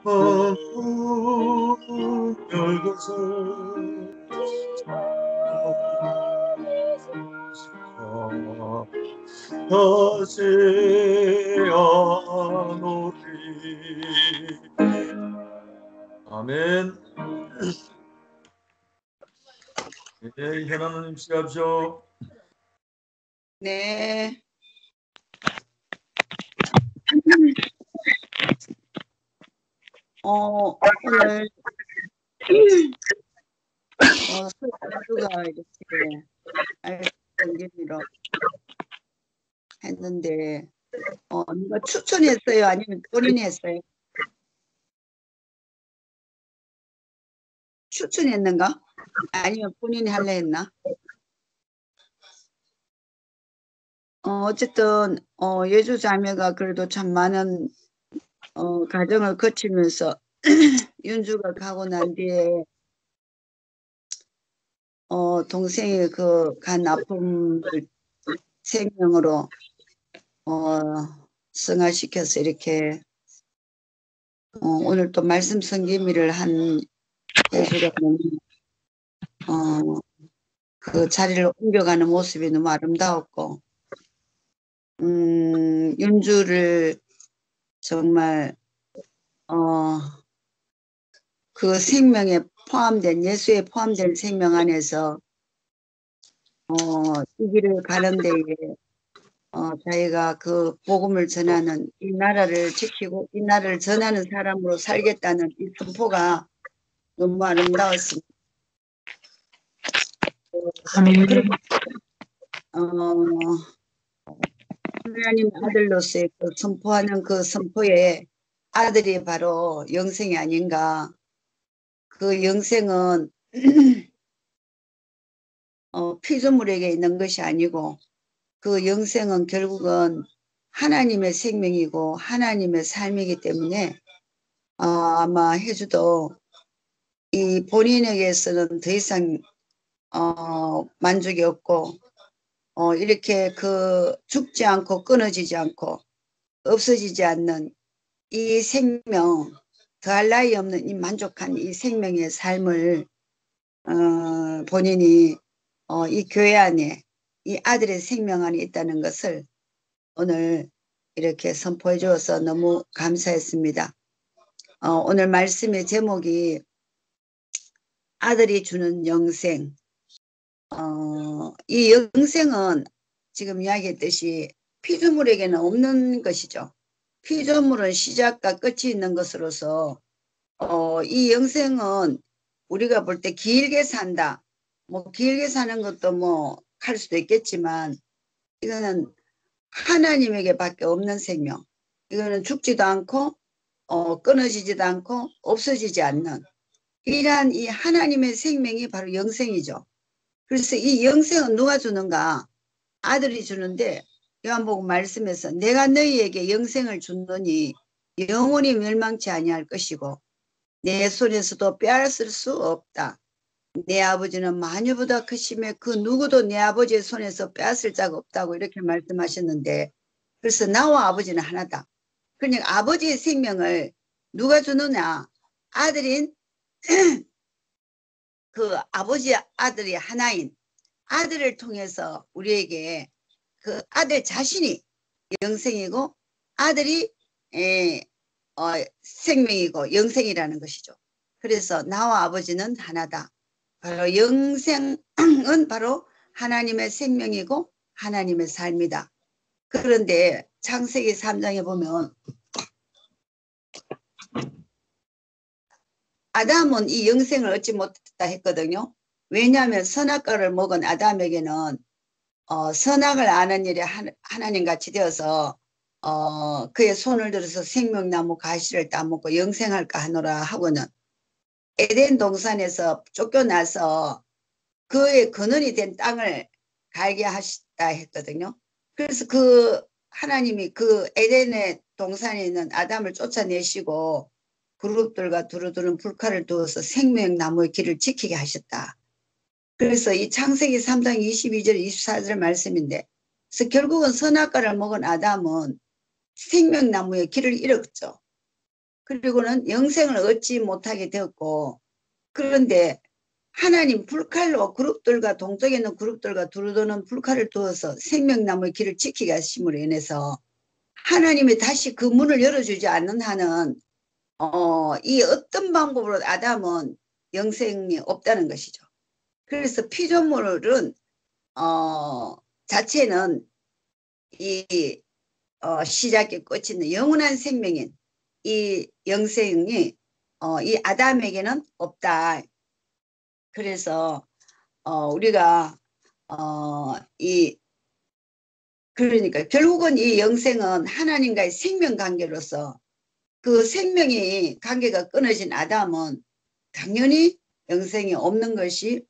문 열고서 다시 안오리. 아멘. 네, 현아님 시작하십시오. 네. 오늘 설교가 이렇게 알겠기로 했는데 누가 추천했어요? 아니면 본인이 했어요? 추천했는가? 아니면 본인이 하려 했나? 어쨌든 예주 자매가 그래도 참 많은 과정을 거치면서 윤주가 가고 난 뒤에 동생이 그 간 아픔을 생명으로 승화시켜서 이렇게 오늘 또 말씀 성기미를 한 예주가 너무 그 자리를 옮겨가는 모습이 너무 아름다웠고 윤주를 정말 그 생명에 포함된 예수에 포함된 생명 안에서 이 길을 가는 데에 자기가 그 복음을 전하는 이 나라를 지키고 이 나라를 전하는 사람으로 살겠다는 이 선포가 너무 아름다웠습니다. 그리고 하나님 아들로서의 그 선포하는 그 선포에 아들이 바로 영생이 아닌가. 그 영생은 피조물에게 있는 것이 아니고 그 영생은 결국은 하나님의 생명이고 하나님의 삶이기 때문에 아마 해주도 이 본인에게서는 더 이상 만족이 없고 이렇게 그 죽지 않고 끊어지지 않고 없어지지 않는 이 생명, 더할 나위 없는 이 만족한 이 생명의 삶을 본인이 이 교회 안에 이 아들의 생명 안에 있다는 것을 오늘 이렇게 선포해 주어서 너무 감사했습니다. 오늘 말씀의 제목이 아들이 주는 영생. 이 영생은 지금 이야기했듯이 피조물에게는 없는 것이죠. 피조물은 시작과 끝이 있는 것으로서 이 영생은 우리가 볼 때 길게 산다. 뭐 길게 사는 것도 뭐 할 수도 있겠지만 이거는 하나님에게 밖에 없는 생명. 이거는 죽지도 않고 끊어지지도 않고 없어지지 않는 이러한 이 하나님의 생명이 바로 영생이죠. 그래서 이 영생은 누가 주는가? 아들이 주는데 요한복음 말씀에서 내가 너희에게 영생을 주노니 영원히 멸망치 아니할 것이고 내 손에서도 빼앗을 수 없다. 내 아버지는 마녀보다 크심에 그 누구도 내 아버지의 손에서 빼앗을 자가 없다고 이렇게 말씀하셨는데 그래서 나와 아버지는 하나다. 그러니까 아버지의 생명을 누가 주느냐? 아들인 그 아버지 아들이 하나인 아들을 통해서 우리에게 그 아들 자신이 영생이고 아들이 생명이고 영생이라는 것이죠. 그래서 나와 아버지는 하나다. 바로 영생은 바로 하나님의 생명이고 하나님의 삶이다. 그런데 창세기 3장에 보면 아담은 이 영생을 얻지 못했다 했거든요. 왜냐하면 선악과를 먹은 아담에게는 선악을 아는 일이 하나님같이 되어서 그의 손을 들어서 생명나무 가시를 따먹고 영생할까 하노라 하고는 에덴 동산에서 쫓겨나서 그의 근원이 된 땅을 갈게 하시다 했거든요. 그래서 그 하나님이 그 에덴의 동산에 있는 아담을 쫓아내시고 그룹들과 두루두루 불칼을 두어서 생명나무의 길을 지키게 하셨다. 그래서 이 창세기 3장 22절 24절 말씀인데 그래서 결국은 선악과를 먹은 아담은 생명나무의 길을 잃었죠. 그리고는 영생을 얻지 못하게 되었고, 그런데 하나님 불칼로 그룹들과 동쪽에 있는 그룹들과 두루도는 불칼을 두어서 생명나무의 길을 지키게 하심으로 인해서 하나님이 다시 그 문을 열어주지 않는 한은 이 어떤 방법으로 아담은 영생이 없다는 것이죠. 그래서 피조물은 자체는 이 시작이 끝이 있는 영원한 생명인 이 영생이 이 아담에게는 없다. 그래서 우리가 그러니까 결국은 이 영생은 하나님과의 생명 관계로서 그 생명이 관계가 끊어진 아담은 당연히 영생이 없는 것이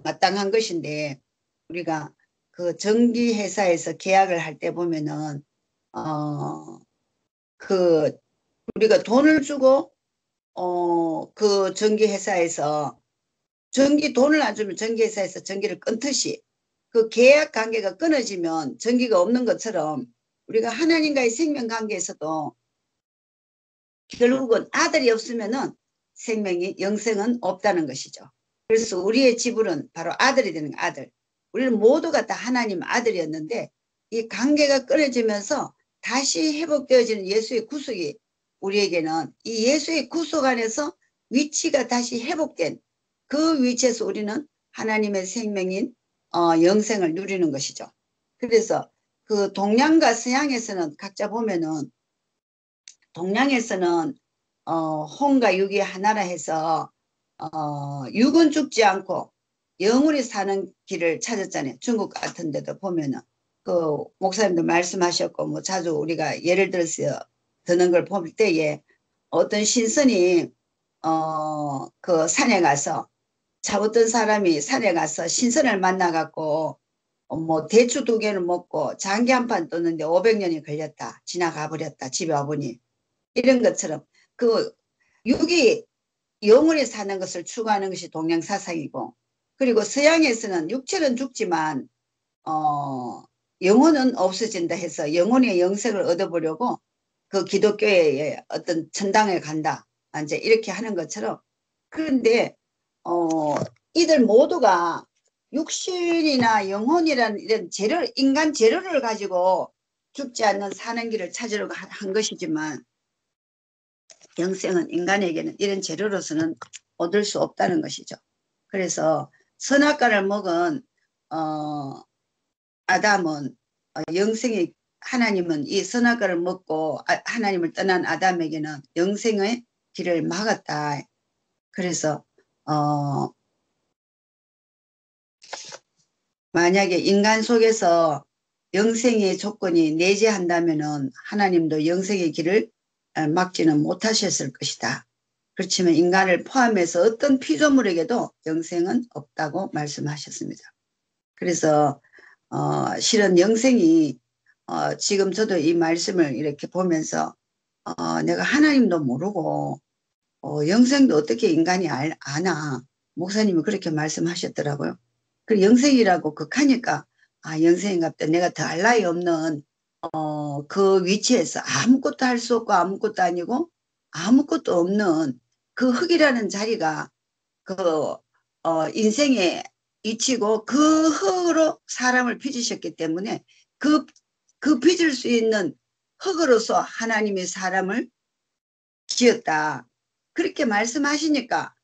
마땅한 것인데, 우리가 그 전기회사에서 계약을 할 때 보면은 그 우리가 돈을 주고 그 전기회사에서 돈을 안 주면 전기회사에서 전기를 끊듯이 그 계약 관계가 끊어지면 전기가 없는 것처럼 우리가 하나님과의 생명 관계에서도 결국은 아들이 없으면은 생명이 영생은 없다는 것이죠. 그래서 우리의 지불은 바로 아들이 되는 아들. 우리는 모두가 다 하나님 아들이었는데 이 관계가 끊어지면서 다시 회복되어지는 예수의 구속이 우리에게는 이 예수의 구속 안에서 위치가 다시 회복된 그 위치에서 우리는 하나님의 생명인 영생을 누리는 것이죠. 그래서 그 동양과 서양에서는 각자 보면은 동양에서는 혼과 육이 하나라 해서 육은 죽지 않고 영원히 사는 길을 찾았잖아요. 중국 같은 데도 보면은 그 목사님도 말씀하셨고 뭐 자주 우리가 예를 들어서 드는 걸 볼 때에 어떤 신선이 그 산에 가서 어떤 사람이 산에 가서 신선을 만나갖고 뭐 대추 2개를 먹고 장기 한 판 떴는데 500년이 걸렸다. 지나가 버렸다. 집에 와보니. 이런 것처럼 그 육이 영원히 사는 것을 추구하는 것이 동양 사상이고, 그리고 서양에서는 육체는 죽지만 영혼은 없어진다 해서 영혼의 영생을 얻어보려고 그 기독교의 어떤 천당에 간다 이제 이렇게 하는 것처럼. 그런데 이들 모두가 육신이나 영혼이라는 이런 인간 재료를 가지고 죽지 않는 사는 길을 찾으려고 한 것이지만, 영생은 인간에게는 이런 재료로서는 얻을 수 없다는 것이죠. 그래서 선악과를 먹은 아담은 영생의 하나님은 이 선악과를 먹고 하나님을 떠난 아담에게는 영생의 길을 막았다. 그래서 만약에 인간 속에서 영생의 조건이 내재한다면은 하나님도 영생의 길을 막지는 못하셨을 것이다. 그렇지만 인간을 포함해서 어떤 피조물에게도 영생은 없다고 말씀하셨습니다. 그래서 실은 영생이 지금 저도 이 말씀을 이렇게 보면서 내가 하나님도 모르고 영생도 어떻게 인간이 아나. 목사님이 그렇게 말씀하셨더라고요. 그 영생이라고 극하니까 영생인갑다. 내가 더 알 나위 없는 그 위치에서 아무것도 할 수 없고 아무것도 아니고 아무것도 없는 그 흙이라는 자리가 그 인생의 이치고 그 흙으로 사람을 빚으셨기 때문에 그 빚을 수 있는 흙으로서 하나님이 사람을 지었다. 그렇게 말씀하시니까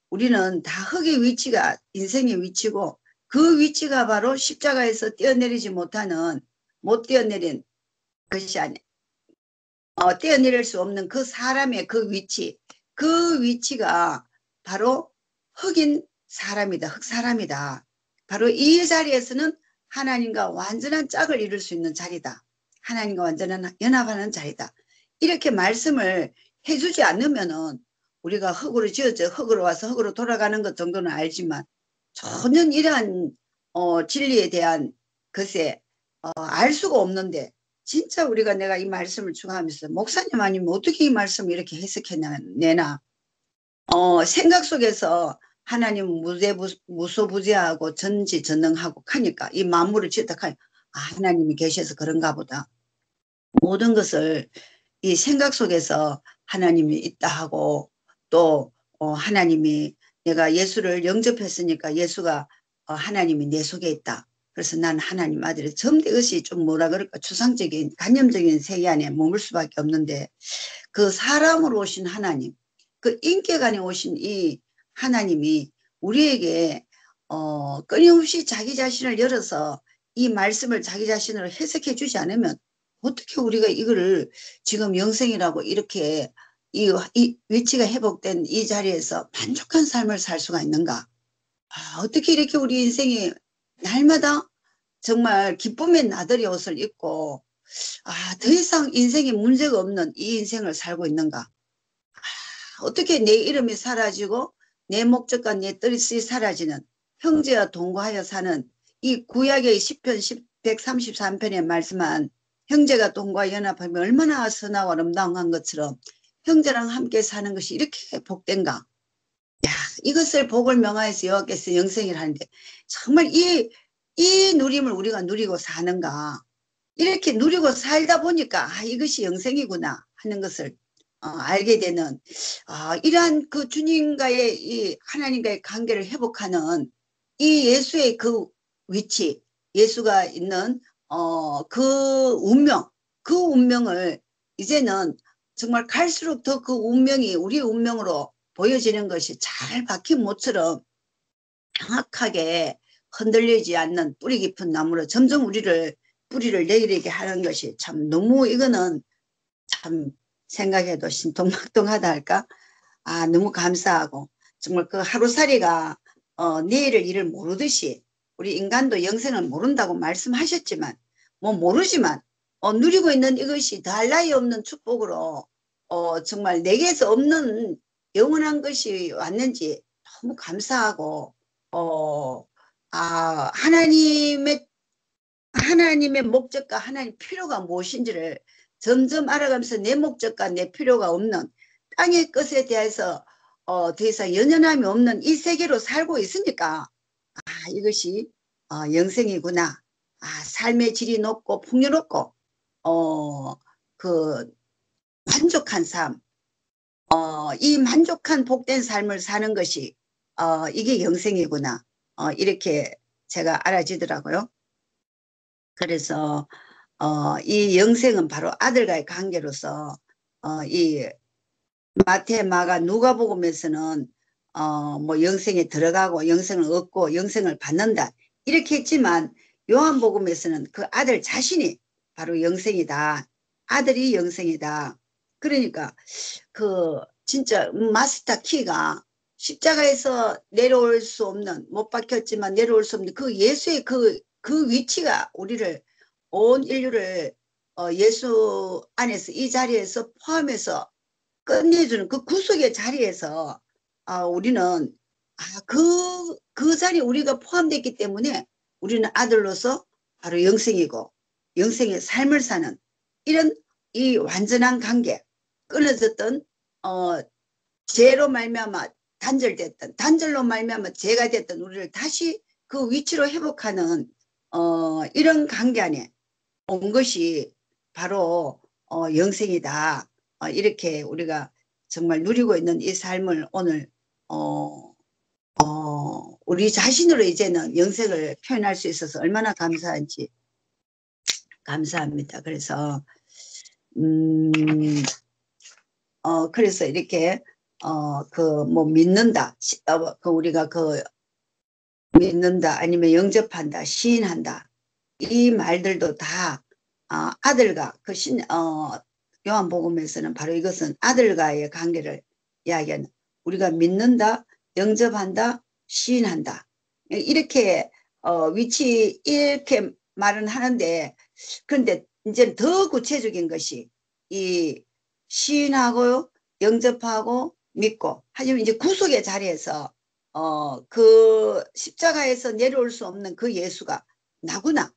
우리는 다 흙의 위치가 인생의 위치고 그 위치가 바로 십자가에서 뛰어내리지 못 뛰어내린 것이 아니야. 뛰어내릴 수 없는 그 사람의 그 위치가 바로 흙인 사람이다. 흙사람이다. 바로 이 자리에서는 하나님과 완전한 짝을 이룰 수 있는 자리다. 하나님과 완전한 연합하는 자리다. 이렇게 말씀을 해주지 않으면은 우리가 흙으로 지어져 흙으로 와서 흙으로 돌아가는 것 정도는 알지만 전혀 이러한 진리에 대한 것에 알 수가 없는데, 진짜 우리가 내가 이 말씀을 추가하면서 목사님 아니면 어떻게 이 말씀을 이렇게 해석해내나 생각 속에서 하나님은 무소부재하고 전지전능하고 하니까 이 만물을 지었다 하니까 하나님이 계셔서 그런가 보다. 모든 것을 이 생각 속에서 하나님이 있다 하고 또 하나님이 내가 예수를 영접했으니까 예수가 하나님이 내 속에 있다. 그래서 난 하나님 아들이 전부 이것이 좀 뭐라 그럴까 추상적인 간념적인 세계 안에 머물 수밖에 없는데 그 사람으로 오신 하나님 그 인격 안에 오신 이 하나님이 우리에게 끊임없이 자기 자신을 열어서 이 말씀을 자기 자신으로 해석해 주지 않으면 어떻게 우리가 이거를 지금 영생이라고 이렇게 이 위치가 회복된 이 자리에서 만족한 삶을 살 수가 있는가? 어떻게 이렇게 우리 인생이 날마다 정말 기쁨의 나들이 옷을 입고 더 이상 인생에 문제가 없는 이 인생을 살고 있는가? 어떻게 내 이름이 사라지고 내 목적과 내 뜻이 사라지는 형제와 동거하여 사는 이 구약의 시편 133편에 말씀한 형제가 동거하여 연합하면 얼마나 선하고 아름다운 것처럼 형제랑 함께 사는 것이 이렇게 복된가? 이것을 복을 명하여서 여호와께서 영생이라 하는데 정말 이 누림을 우리가 누리고 사는가? 이렇게 누리고 살다 보니까 이것이 영생이구나 하는 것을 알게 되는 이러한 그 주님과의 이 하나님과의 관계를 회복하는 이 예수의 그 위치, 예수가 있는 그 운명을 이제는 정말 갈수록 더 그 운명이 우리의 운명으로 보여지는 것이 잘 박힌 모처럼 정확하게 흔들리지 않는 뿌리 깊은 나무로 점점 우리를 뿌리를 내리게 하는 것이 참 너무 이거는 참 생각해도 신통막통하다 할까? 너무 감사하고 정말 그 하루살이가 내일을 일을 모르듯이 우리 인간도 영생을 모른다고 말씀하셨지만 뭐 모르지만 누리고 있는 이것이 더할 나위 없는 축복으로 정말 내게서 없는 영원한 것이 왔는지 너무 감사하고 하나님의 목적과 하나님의 필요가 무엇인지를 점점 알아가면서 내 목적과 내 필요가 없는 땅의 것에 대해서 더 이상 연연함이 없는 이 세계로 살고 있으니까 이것이 영생이구나. 삶의 질이 높고 풍요롭고 그 만족한 삶, 이 만족한 복된 삶을 사는 것이 이게 영생이구나. 이렇게 제가 알아지더라고요. 그래서 이 영생은 바로 아들과의 관계로서 이 마태, 마가, 누가복음에서는 뭐 영생에 들어가고 영생을 얻고 영생을 받는다 이렇게 했지만 요한복음에서는 그 아들 자신이 바로 영생이다. 아들이 영생이다. 그러니까 그 진짜 마스터 키가 십자가에서 내려올 수 없는 못 박혔지만 내려올 수 없는 그 예수의 그 위치가 우리를 온 인류를 예수 안에서 이 자리에서 포함해서 끝내주는 그 구속의 자리에서 우리는 그 자리에 우리가 포함됐기 때문에 우리는 아들로서 바로 영생이고 영생의 삶을 사는 이런 이 완전한 관계 끊어졌던 죄로 말미암아 단절됐던 단절로 말미암아 죄가 됐던 우리를 다시 그 위치로 회복하는 이런 관계 안에 온 것이 바로 영생이다. 이렇게 우리가 정말 누리고 있는 이 삶을 오늘 우리 자신으로 이제는 영생을 표현할 수 있어서 얼마나 감사한지 감사합니다. 그래서 그래서 이렇게 그 뭐 믿는다, 그 우리가 그 믿는다 아니면 영접한다, 시인한다 이 말들도 다 아들과 그 요한복음에서는 바로 이것은 아들과의 관계를 이야기하는 우리가 믿는다, 영접한다, 시인한다 이렇게 위치 이렇게 말은 하는데 그런데 이제 더 구체적인 것이 이 시인하고 영접하고 믿고 하지만 이제 구속의 자리에서 그 십자가에서 내려올 수 없는 그 예수가 나구나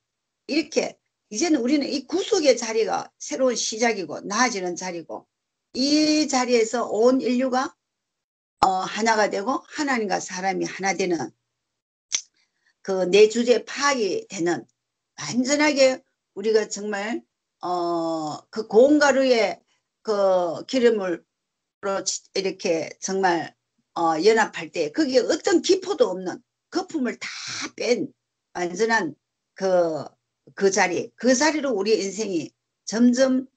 이렇게 이제는 우리는 이 구속의 자리가 새로운 시작이고 나아지는 자리고 이 자리에서 온 인류가 하나가 되고 하나님과 사람이 하나 되는 그 내 주제 파악이 되는 완전하게 우리가 정말 그 고운 가루에 그 기름으로 이렇게 정말 연합할 때 거기에 어떤 기포도 없는 거품을 다 뺀 완전한 그 자리로 우리 인생이 점점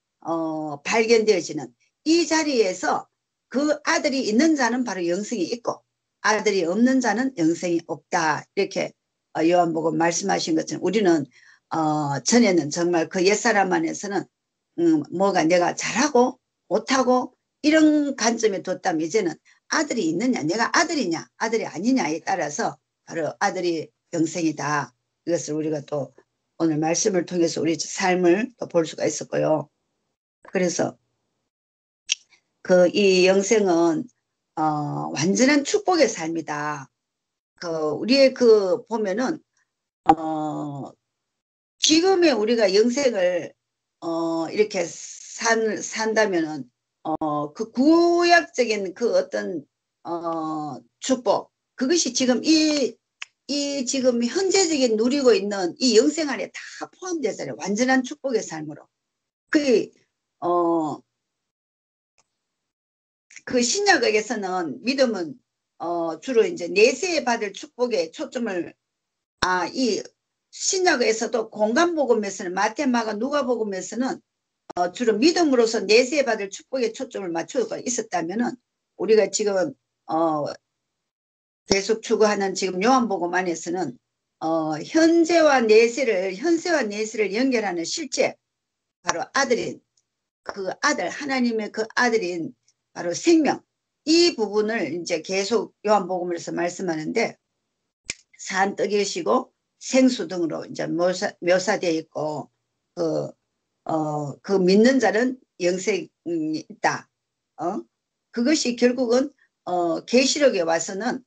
발견되어지는 이 자리에서 그 아들이 있는 자는 바로 영생이 있고 아들이 없는 자는 영생이 없다. 이렇게 요한복음 말씀하신 것처럼 우리는 전에는 정말 그 옛사람 안에서는 뭐가 내가 잘하고 못하고 이런 관점에 뒀다면 이제는 아들이 있느냐 내가 아들이냐 아들이 아니냐에 따라서 바로 아들이 영생이다. 이것을 우리가 또 오늘 말씀을 통해서 우리 삶을 또 볼 수가 있었고요. 그래서 이 영생은 완전한 축복의 삶이다. 우리의 보면은 지금의 우리가 영생을 이렇게 산다면은 그 구약적인 그 어떤 축복 그것이 지금 이 지금 현재적인 누리고 있는 이 영생 안에 다 포함되잖아요. 완전한 축복의 삶으로. 그 신약에서는 믿음은 주로 이제 내세에 받을 축복에 초점을 이 신약에서도 공간복음에서는 마태, 마가, 누가복음에서는 주로 믿음으로서 내세에 받을 축복에 초점을 맞추고 있었다면은 우리가 지금 계속 추구하는 지금 요한복음 안에서는 현세와 내세를 연결하는 실제 바로 아들인 그 아들 하나님의 그 아들인 바로 생명 이 부분을 이제 계속 요한복음에서 말씀하는데 산떡이시고 생수 등으로 이제 묘사되어 있고 그 믿는 자는 영생이 있다. 그것이 결국은 계시록에 와서는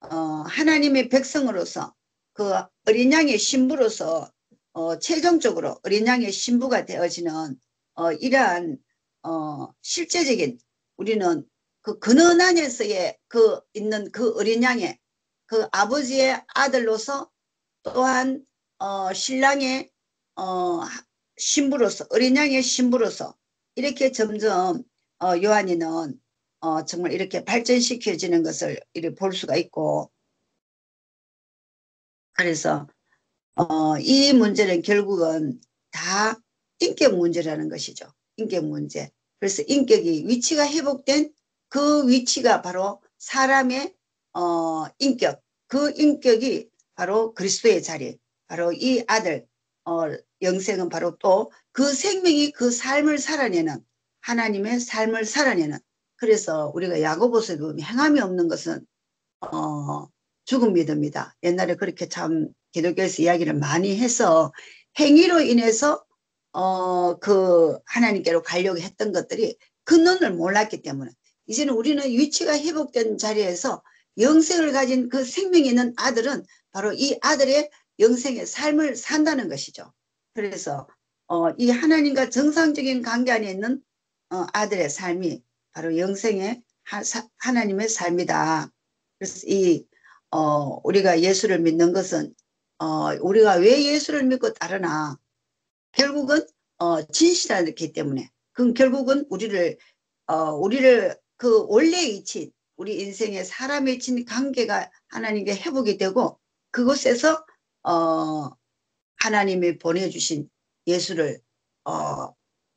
하나님의 백성으로서 그 어린 양의 신부로서 최종적으로 어린 양의 신부가 되어지는 이러한 실제적인 우리는 그 근원 안에서의 있는 그 어린 양의 그 아버지의 아들로서 또한 신랑의 신부로서 어린 양의 신부로서 이렇게 점점 요한이는 정말 이렇게 발전시켜지는 것을 이렇게 볼 수가 있고 그래서 이 문제는 결국은 다 인격 문제라는 것이죠. 인격 문제. 그래서 인격이 위치가 회복된 그 위치가 바로 사람의 인격. 그 인격이 바로 그리스도의 자리. 바로 이 아들 영생은 바로 또 그 생명이 그 삶을 살아내는 하나님의 삶을 살아내는 그래서 우리가 야고보서에 보면 행함이 없는 것은 죽은 믿음이다. 옛날에 그렇게 참 기독교에서 이야기를 많이 해서 행위로 인해서 그 하나님께로 가려고 했던 것들이 근원을 몰랐기 때문에 이제는 우리는 위치가 회복된 자리에서 영생을 가진 그 생명이 있는 아들은 바로 이 아들의 영생의 삶을 산다는 것이죠. 그래서 이 하나님과 정상적인 관계 안에 있는 아들의 삶이 바로 영생의 하나님의 삶이다. 그래서 우리가 예수를 믿는 것은 우리가 왜 예수를 믿고 따르나 결국은 진실하기 때문에 그럼 결국은 우리를 그 원래의 이친 우리 인생의 사람의 이친 관계가 하나님께 회복이 되고 그곳에서 하나님이 보내주신 예수를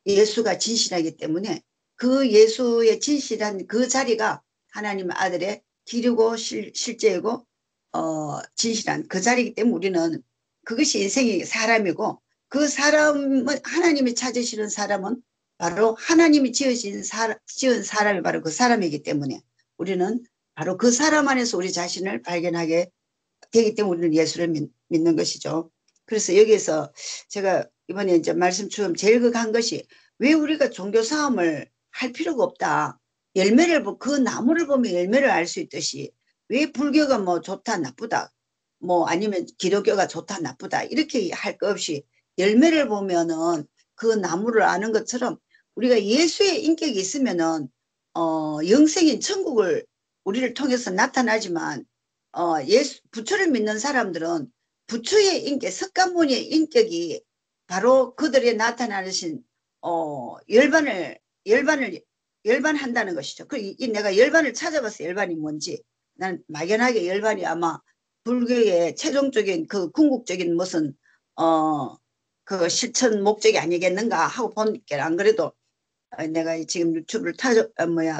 예수가 진실하기 때문에 그 예수의 진실한 그 자리가 하나님의 아들의 길이고 실제이고 진실한 그 자리이기 때문에 우리는 그것이 인생의 사람이고 그 사람은 하나님이 찾으시는 사람은 바로 하나님이 지은 사람이 바로 그 사람이기 때문에 우리는 바로 그 사람 안에서 우리 자신을 발견하게 되기 때문에 우리는 예수를 믿는 것이죠. 그래서 여기에서 제가 이번에 이제 말씀처럼 제일 극한 것이 왜 우리가 종교 싸움을 할 필요가 없다. 열매를 그 나무를 보면 열매를 알 수 있듯이 왜 불교가 뭐 좋다 나쁘다 뭐 아니면 기독교가 좋다 나쁘다 이렇게 할 것 없이 열매를 보면은 그 나무를 아는 것처럼 우리가 예수의 인격이 있으면은 영생인 천국을 우리를 통해서 나타나지만 부처를 믿는 사람들은 부처의 인격, 석가모니의 인격이 바로 그들의 나타나신 열반을 열반한다는 것이죠. 내가 열반을 찾아봤어요. 열반이 뭔지. 난 막연하게 열반이 아마 불교의 최종적인 그 궁극적인 무슨 그 실천 목적이 아니겠는가 하고 보니까 안 그래도 내가 지금 유튜브를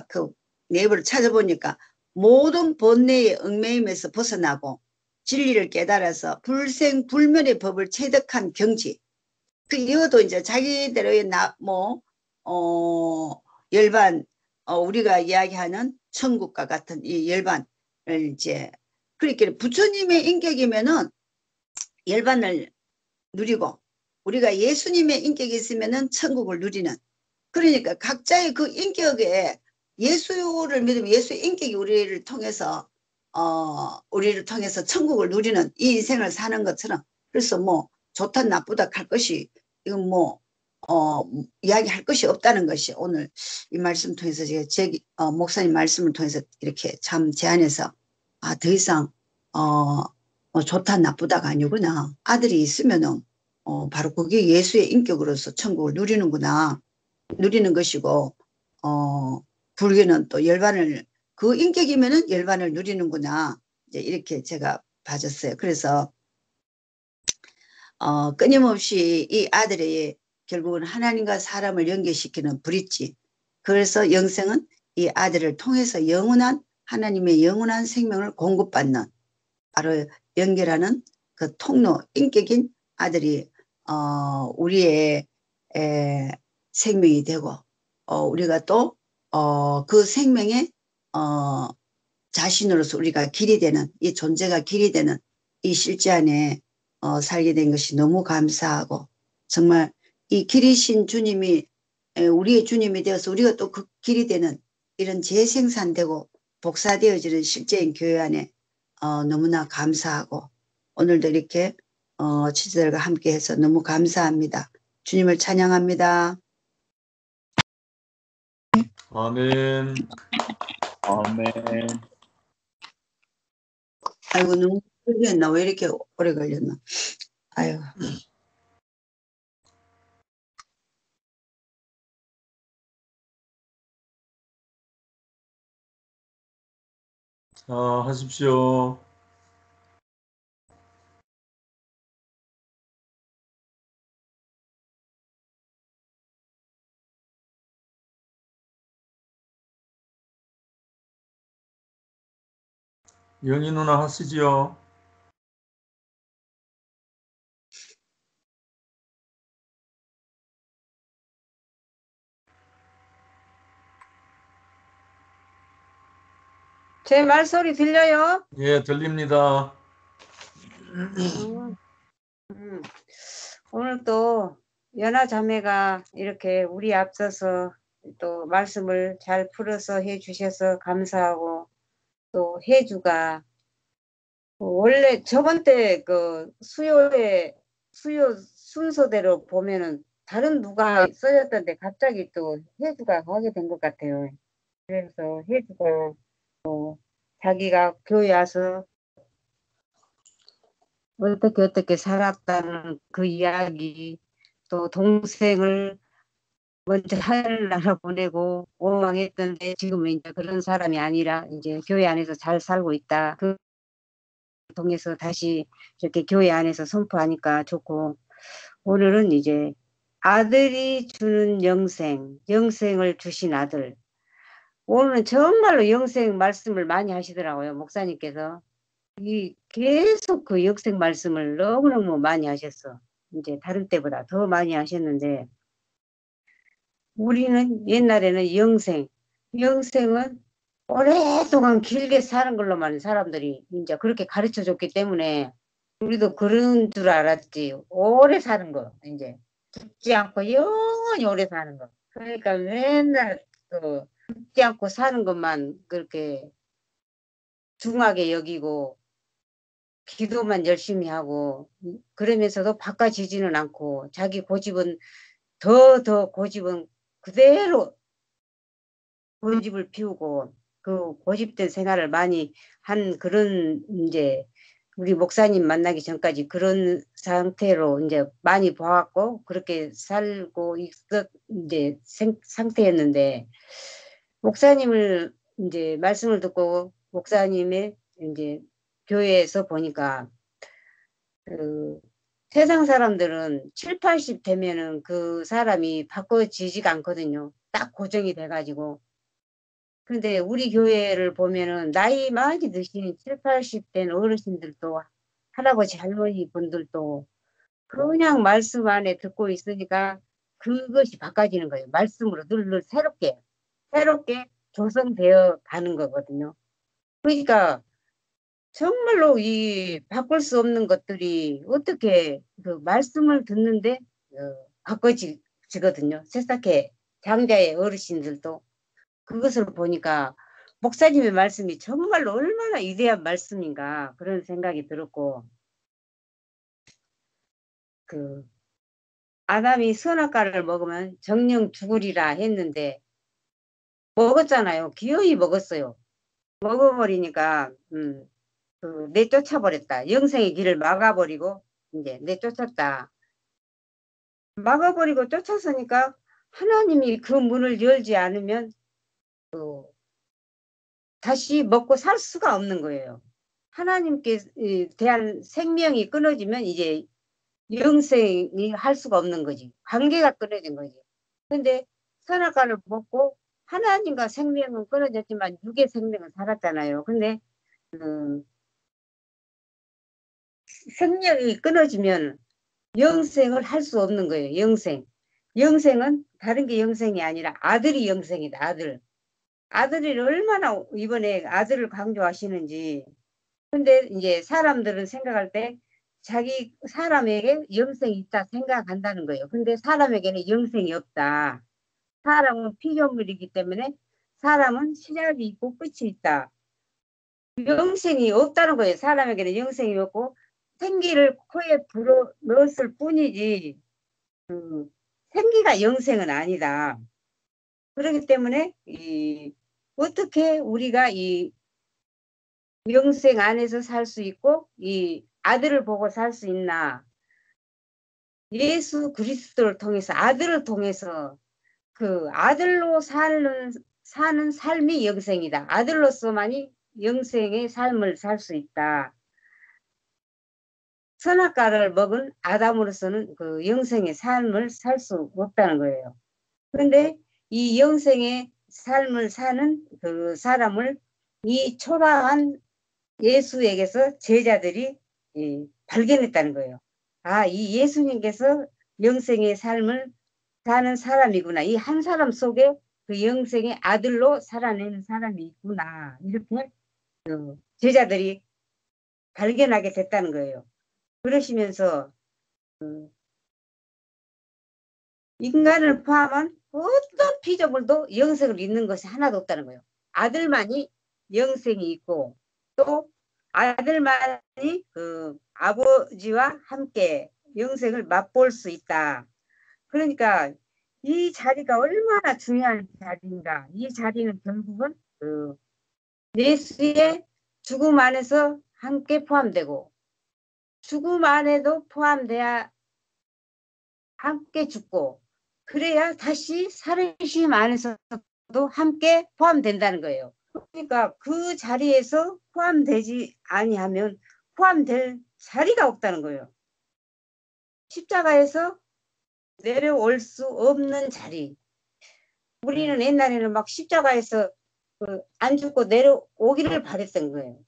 그 네이버를 찾아보니까 모든 번뇌의 얽매임에서 벗어나고 진리를 깨달아서 불생불멸의 법을 체득한 경지. 이것도 이제 자기대로의 열반, 우리가 이야기하는 천국과 같은 이 열반을 이제, 그러니까 부처님의 인격이면은 열반을 누리고, 우리가 예수님의 인격이 있으면은 천국을 누리는, 그러니까 각자의 그 인격에 예수를 믿으면 예수의 인격이 우리를 통해서 천국을 누리는 이 인생을 사는 것처럼, 그래서 뭐 좋다 나쁘다 할 것이, 이건 이야기할 것이 없다는 것이 오늘 이 말씀 통해서 제가 목사님 말씀을 통해서 이렇게 참 제안해서 더 이상 좋다 나쁘다가 아니구나. 아들이 있으면은 바로 그게 예수의 인격으로서 천국을 누리는 것이고, 불교는 또 그 인격이면은 열반을 누리는구나. 이제 이렇게 제가 봐줬어요. 그래서, 끊임없이 이 아들이 결국은 하나님과 사람을 연결시키는 브릿지. 그래서 영생은 이 아들을 통해서 하나님의 영원한 생명을 공급받는, 바로 연결하는 그 통로, 인격인 아들이, 우리의 생명이 되고, 우리가 또, 그 생명의, 자신으로서 우리가 길이 되는, 이 존재가 길이 되는 이 실제 안에, 살게 된 것이 너무 감사하고, 정말 이 길이신 주님이, 우리의 주님이 되어서 우리가 또 그 길이 되는 이런 재생산되고 복사되어지는 실제인 교회 안에, 너무나 감사하고, 오늘도 이렇게, 지지들과 함께 해서 너무 감사합니다. 주님을 찬양합니다. 아멘. 아멘. 아이고, 너무 걸렸나? 왜 이렇게 오래 걸렸나? 아유. 자, 하십시오. 영희 누나 하시지요. 제 말소리 들려요? 예, 들립니다. 오늘 또 연하 자매가 이렇게 우리 앞서서 또 말씀을 잘 풀어서 해주셔서 감사하고, 또 해주가 원래 저번 때 그 수요 순서대로 보면은 다른 누가 써였던데 갑자기 또 해주가 하게 된 것 같아요. 그래서 해주가 자기가 교회 와서 어떻게 살았다는 그 이야기, 또 동생을 먼저 하늘나라 보내고 원망했던데 지금은 이제 그런 사람이 아니라 이제 교회 안에서 잘 살고 있다. 그 통해서 다시 이렇게 교회 안에서 선포하니까 좋고, 오늘은 이제 아들이 주는 영생을 주신 아들. 오늘은 정말로 영생 말씀을 많이 하시더라고요, 목사님께서. 계속 그 영생 말씀을 너무너무 많이 하셨어. 이제 다른 때보다 더 많이 하셨는데, 우리는 옛날에는 영생은 오랫동안 길게 사는 걸로만 사람들이 이제 그렇게 가르쳐 줬기 때문에 우리도 그런 줄 알았지. 오래 사는 거, 이제 죽지 않고 영원히 오래 사는 거. 그러니까 맨날 죽지 않고 사는 것만 그렇게 중하게 여기고 기도만 열심히 하고, 그러면서도 바꿔지지는 않고 자기 고집은 더 고집은 그대로 고집을 피우고 그 고집된 생활을 많이 한 그런 이제 우리 목사님 만나기 전까지 그런 상태로 이제 많이 봐왔고 그렇게 살고 있었 이제 상태였는데 목사님을 이제 말씀을 듣고 목사님의 이제 교회에서 보니까 그 세상 사람들은 7, 80 되면은 그 사람이 바꿔지지가 않거든요. 딱 고정이 돼가지고. 근데 우리 교회를 보면은 나이 많이 드신 7, 80 된 어르신들도 할아버지 할머니 분들도 그냥 말씀 안에 듣고 있으니까 그것이 바꿔지는 거예요. 말씀으로 늘 새롭게 조성되어 가는 거거든요. 그러니까 정말로 이 바꿀 수 없는 것들이 어떻게 그 말씀을 듣는데 바꿔지거든요. 새싹의 장자의 어르신들도 그것을 보니까 목사님의 말씀이 정말로 얼마나 위대한 말씀인가 그런 생각이 들었고 그 아담이 선악과를 먹으면 정령 죽으리라 했는데 먹었잖아요. 기어이 먹었어요. 먹어버리니까 내쫓아 버렸다. 영생의 길을 막아버리고 이제 내쫓았다. 막아버리고 쫓았으니까 하나님이 그 문을 열지 않으면 다시 먹고 살 수가 없는 거예요. 하나님께 대한 생명이 끊어지면 이제 영생이 할 수가 없는 거지. 관계가 끊어진 거지. 근데 선악과를 먹고 하나님과 생명은 끊어졌지만 육의 생명은 살았잖아요. 근데 생명이 끊어지면 영생을 할 수 없는 거예요. 영생은 다른 게 영생이 아니라 아들이 영생이다. 아들이 얼마나 이번에 아들을 강조하시는지. 근데 이제 사람들은 생각할 때 자기 사람에게 영생이 있다 생각한다는 거예요. 근데 사람에게는 영생이 없다. 사람은 피조물이기 때문에 사람은 시작이 있고 끝이 있다. 영생이 없다는 거예요. 사람에게는 영생이 없고 생기를 코에 불어 넣었을 뿐이지 생기가 영생은 아니다. 그렇기 때문에 어떻게 우리가 이 영생 안에서 살 수 있고 이 아들을 보고 살 수 있나. 예수 그리스도를 통해서 아들을 통해서 그 아들로 사는 삶이 영생이다. 아들로서만이 영생의 삶을 살 수 있다. 선악과를 먹은 아담으로서는 그 영생의 삶을 살 수 없다는 거예요. 그런데 이 영생의 삶을 사는 그 사람을 이 초라한 예수에게서 제자들이 발견했다는 거예요. 아, 이 예수님께서 영생의 삶을 사는 사람이구나. 이 한 사람 속에 그 영생의 아들로 살아내는 사람이 있구나. 이렇게 제자들이 발견하게 됐다는 거예요. 그러시면서 인간을 포함한 어떤 피조물도 영생을 잃는 것이 하나도 없다는 거예요. 아들만이 영생이 있고 또 아들만이 그 아버지와 함께 영생을 맛볼 수 있다. 그러니까 이 자리가 얼마나 중요한 자리인가. 이 자리는 결국은 그 예수의 죽음 안에서 함께 포함되고 죽음 안에도 포함돼야 함께 죽고 그래야 다시 살으심 안에서도 함께 포함된다는 거예요. 그러니까 그 자리에서 포함되지 아니하면 포함될 자리가 없다는 거예요. 십자가에서 내려올 수 없는 자리. 우리는 옛날에는 막 십자가에서 안 죽고 내려오기를 바랬던 거예요.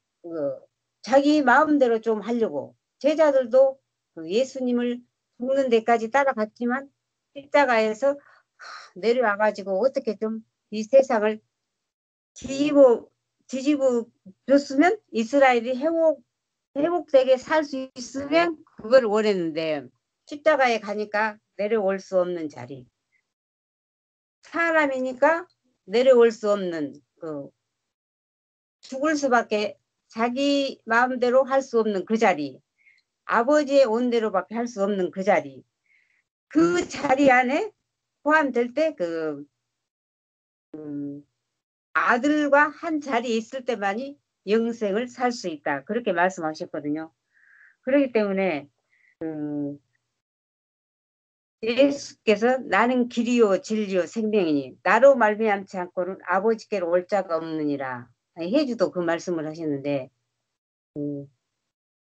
자기 마음대로 좀 하려고. 제자들도 예수님을 죽는 데까지 따라갔지만 십자가에서 내려와가지고 어떻게 좀 이 세상을 뒤집어 줬으면 이스라엘이 회복되게 살 수 있으면 그걸 원했는데 십자가에 가니까 내려올 수 없는 자리. 사람이니까 내려올 수 없는 죽을 수밖에 자기 마음대로 할 수 없는 그 자리. 아버지의 온대로밖에 할 수 없는 그 자리. 그 자리 안에 포함될 때 아들과 한 자리에 있을 때만이 영생을 살 수 있다. 그렇게 말씀하셨거든요. 그렇기 때문에 예수께서 나는 길이요 진리요 생명이니 나로 말미암지 않고는 아버지께로 올 자가 없느니라. 해주도 그 말씀을 하셨는데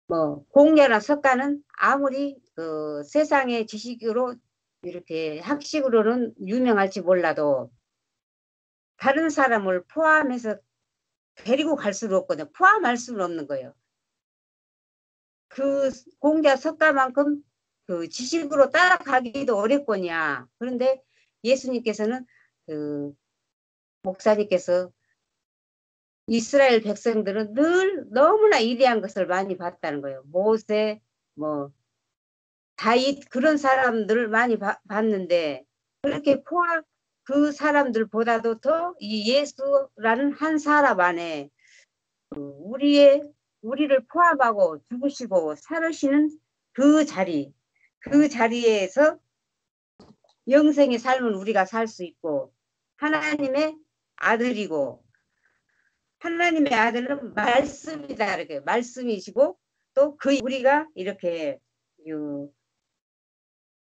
뭐 공자나 석가는 아무리 그 세상의 지식으로 이렇게 학식으로는 유명할지 몰라도 다른 사람을 포함해서 데리고 갈 수는 없거든요. 포함할 수는 없는 거예요. 그 공자 석가만큼 그 지식으로 따라가기도 어렵거냐. 그런데 예수님께서는 그 목사님께서 이스라엘 백성들은 늘 너무나 위대한 것을 많이 봤다는 거예요. 모세, 뭐 다윗 그런 사람들을 많이 봤는데 그렇게 포함 그 사람들보다도 더 이 예수라는 한 사람 안에 우리를 포함하고 죽으시고 살으시는 그 자리에서 영생의 삶은 우리가 살 수 있고 하나님의 아들이고 하나님의 아들은 말씀이다. 이렇게 말씀이시고 또 그 우리가 이렇게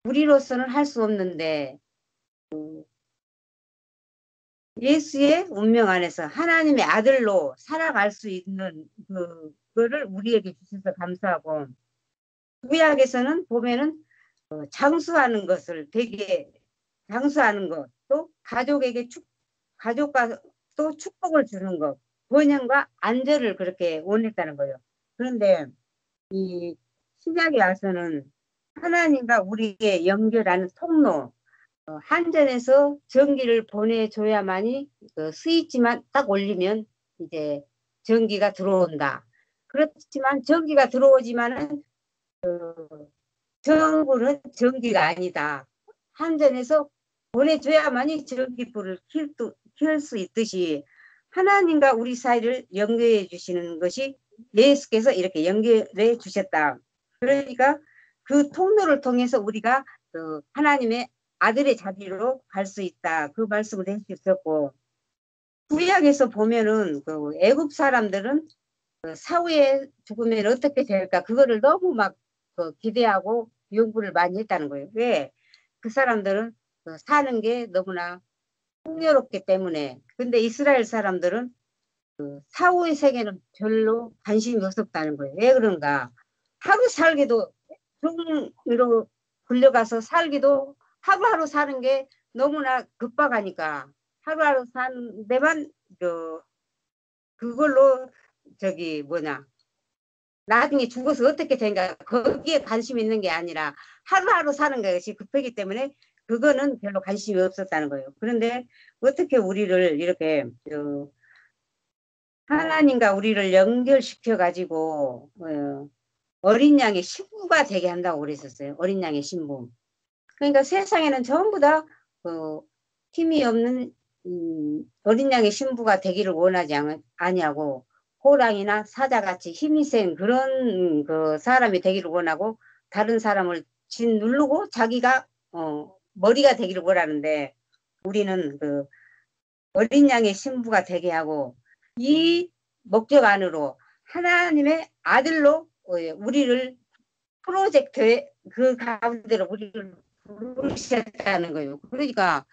우리로서는 할 수 없는데 예수의 운명 안에서 하나님의 아들로 살아갈 수 있는 그거를 우리에게 주셔서 감사하고 구약에서는 보면은 장수하는 것을 되게 장수하는 것 또 가족에게 가족과 또 축복을 주는 것 번영과 안전을 그렇게 원했다는 거예요. 그런데 이 신약에 와서는 하나님과 우리의 연결하는 통로 한전에서 전기를 보내줘야만이 스위치만 딱 올리면 이제 전기가 들어온다. 그렇지만 전기가 들어오지만은 전구는 전기가 아니다. 한전에서 보내줘야만이 전기불을 켤 수 있듯이 하나님과 우리 사이를 연결해 주시는 것이 예수께서 이렇게 연결해 주셨다. 그러니까 그 통로를 통해서 우리가 하나님의 아들의 자리로 갈 수 있다. 그 말씀을 해주셨고 구약에서 보면은 그 애굽 사람들은 사후에 죽으면 어떻게 될까 그거를 너무 막 기대하고 연구를 많이 했다는 거예요. 왜? 그 사람들은 사는 게 너무나 풍요롭기 때문에. 근데 이스라엘 사람들은 사후의 세계는 별로 관심이 없었다는 거예요. 왜 그런가? 하루 살기도 종으로 굴려가서 살기도 하루하루 사는 게 너무나 급박하니까 하루하루 사는 데만 그걸로 저기 뭐냐 나중에 죽어서 어떻게 된가 거기에 관심 있는 게 아니라 하루하루 사는 것이 급하기 때문에 그거는 별로 관심이 없었다는 거예요. 그런데 어떻게 우리를 이렇게 하나님과 우리를 연결시켜 가지고 어린 양의 신부가 되게 한다고 그랬었어요. 어린 양의 신부. 그러니까 세상에는 전부 다 힘이 없는 어린 양의 신부가 되기를 원하지 아니하고 호랑이나 사자같이 힘이 센 그런 그 사람이 되기를 원하고 다른 사람을 짓누르고 자기가 머리가 되기를 원하는데 우리는 그 어린 양의 신부가 되게 하고 이 목적 안으로 하나님의 아들로 우리를 프로젝트의 그 가운데로 우리를 부르셨다는 거예요. 그러니까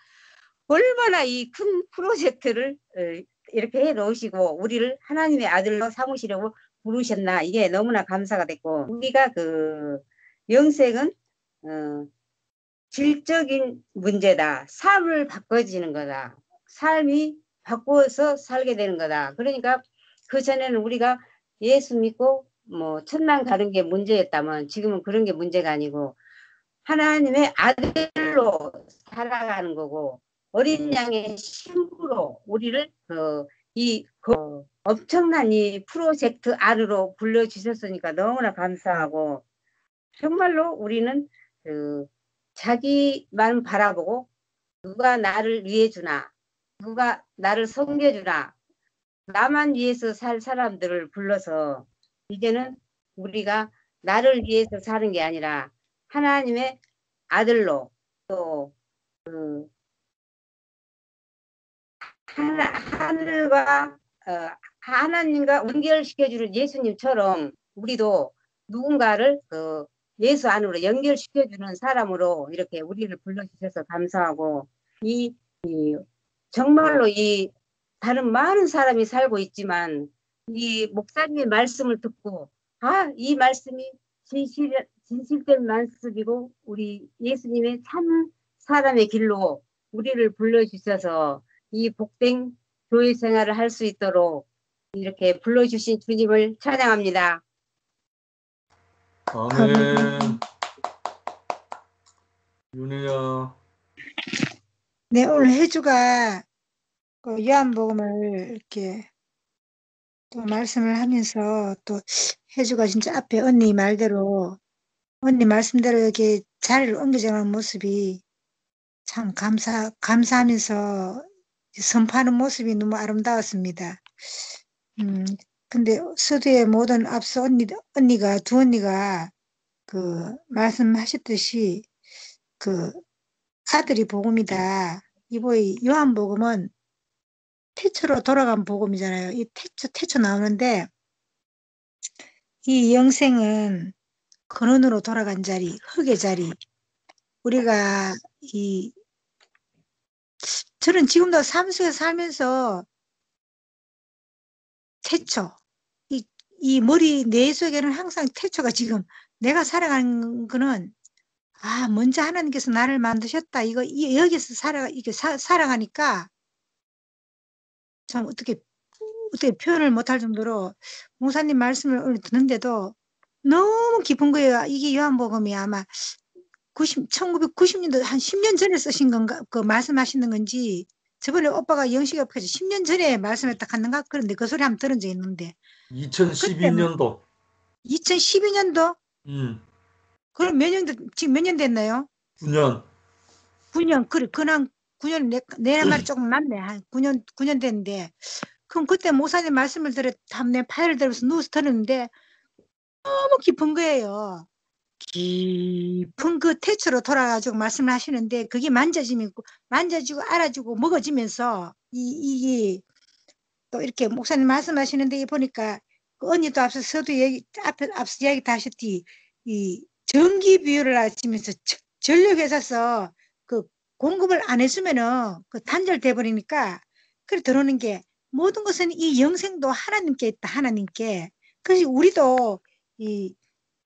얼마나 이 큰 프로젝트를 이렇게 해 놓으시고 우리를 하나님의 아들로 삼으시려고 부르셨나 이게 너무나 감사가 됐고 우리가 그 영생은 질적인 문제다. 삶을 바꿔지는 거다. 삶이 바꾸어서 살게 되는 거다. 그러니까 그 전에는 우리가 예수 믿고 뭐 천당 가는 게 문제였다면 지금은 그런 게 문제가 아니고 하나님의 아들로 살아가는 거고 어린 양의 신부로 우리를 엄청난 이 프로젝트 안으로 불러주셨으니까 너무나 감사하고 정말로 우리는 자기만 바라보고 누가 나를 위해 주나 누가 나를 섬겨주나 나만 위해서 살 사람들을 불러서 이제는 우리가 나를 위해서 사는 게 아니라 하나님의 아들로 또 하늘과 하나님과 연결시켜주는 예수님처럼 우리도 누군가를 그 예수 안으로 연결시켜주는 사람으로 이렇게 우리를 불러주셔서 감사하고 이 정말로 이 다른 많은 사람이 살고 있지만 이 목사님의 말씀을 듣고 이 말씀이 진실된 말씀이고 우리 예수님의 참 사람의 길로 우리를 불러주셔서 이 복된 교회 생활을 할 수 있도록 이렇게 불러주신 주님을 찬양합니다. 아멘. 윤혜야. 네, 오늘 혜주가 그 요한복음을 이렇게 또 말씀을 하면서 또 혜주가 진짜 앞에 언니 말대로 언니 말씀대로 이렇게 자리를 옮겨가는 모습이 참 감사하면서 선포하는 모습이 너무 아름다웠습니다. 근데 서두에 모든 앞서 언니가 두 언니가 그 말씀하셨듯이 그 아들이 복음이다. 이보이 요한복음은 태초로 돌아간 복음이잖아요. 이 태초 나오는데 이 영생은 근원으로 돌아간 자리, 흙의 자리. 우리가 저는 지금도 삶 속에 살면서 태초, 이 머리 뇌 속에는 항상 태초가 지금 내가 살아가는 거는 먼저 하나님께서 나를 만드셨다. 여기서 살아가니까 참 어떻게 표현을 못할 정도로 목사님 말씀을 오늘 듣는데도 너무 깊은 거예요. 이게 요한복음이 아마 1990년도 한 10년 전에 쓰신 건가, 그 말씀하시는 건지, 저번에 오빠가 영식이 없어서 10년 전에 말씀했다 갔는가? 그런데 그 소리 한번 들은 적이 있는데. 2012년도. 2012년도? 그럼 지금 몇 년 됐나요? 9년. 9년, 그래, 그냥 9년, 내 말이 조금 맞네. 한 9년 됐는데. 그럼 그때 목사님 말씀을 내 파일을 들어서 누워서 들었는데, 너무 깊은 거예요. 깊은 그 태초로 돌아가지고 말씀을 하시는데, 그게 만져지고, 알아주고, 먹어지면서, 이게, 또 이렇게 목사님 말씀하시는데, 보니까, 그 언니도 앞서 이야기 다 하셨지, 이 전기 비율을 하시면서 전력회사서 그 공급을 안 해주면은 그 단절돼 버리니까, 그래 들어오는 게, 모든 것은 이 영생도 하나님께 있다, 하나님께. 그래서 우리도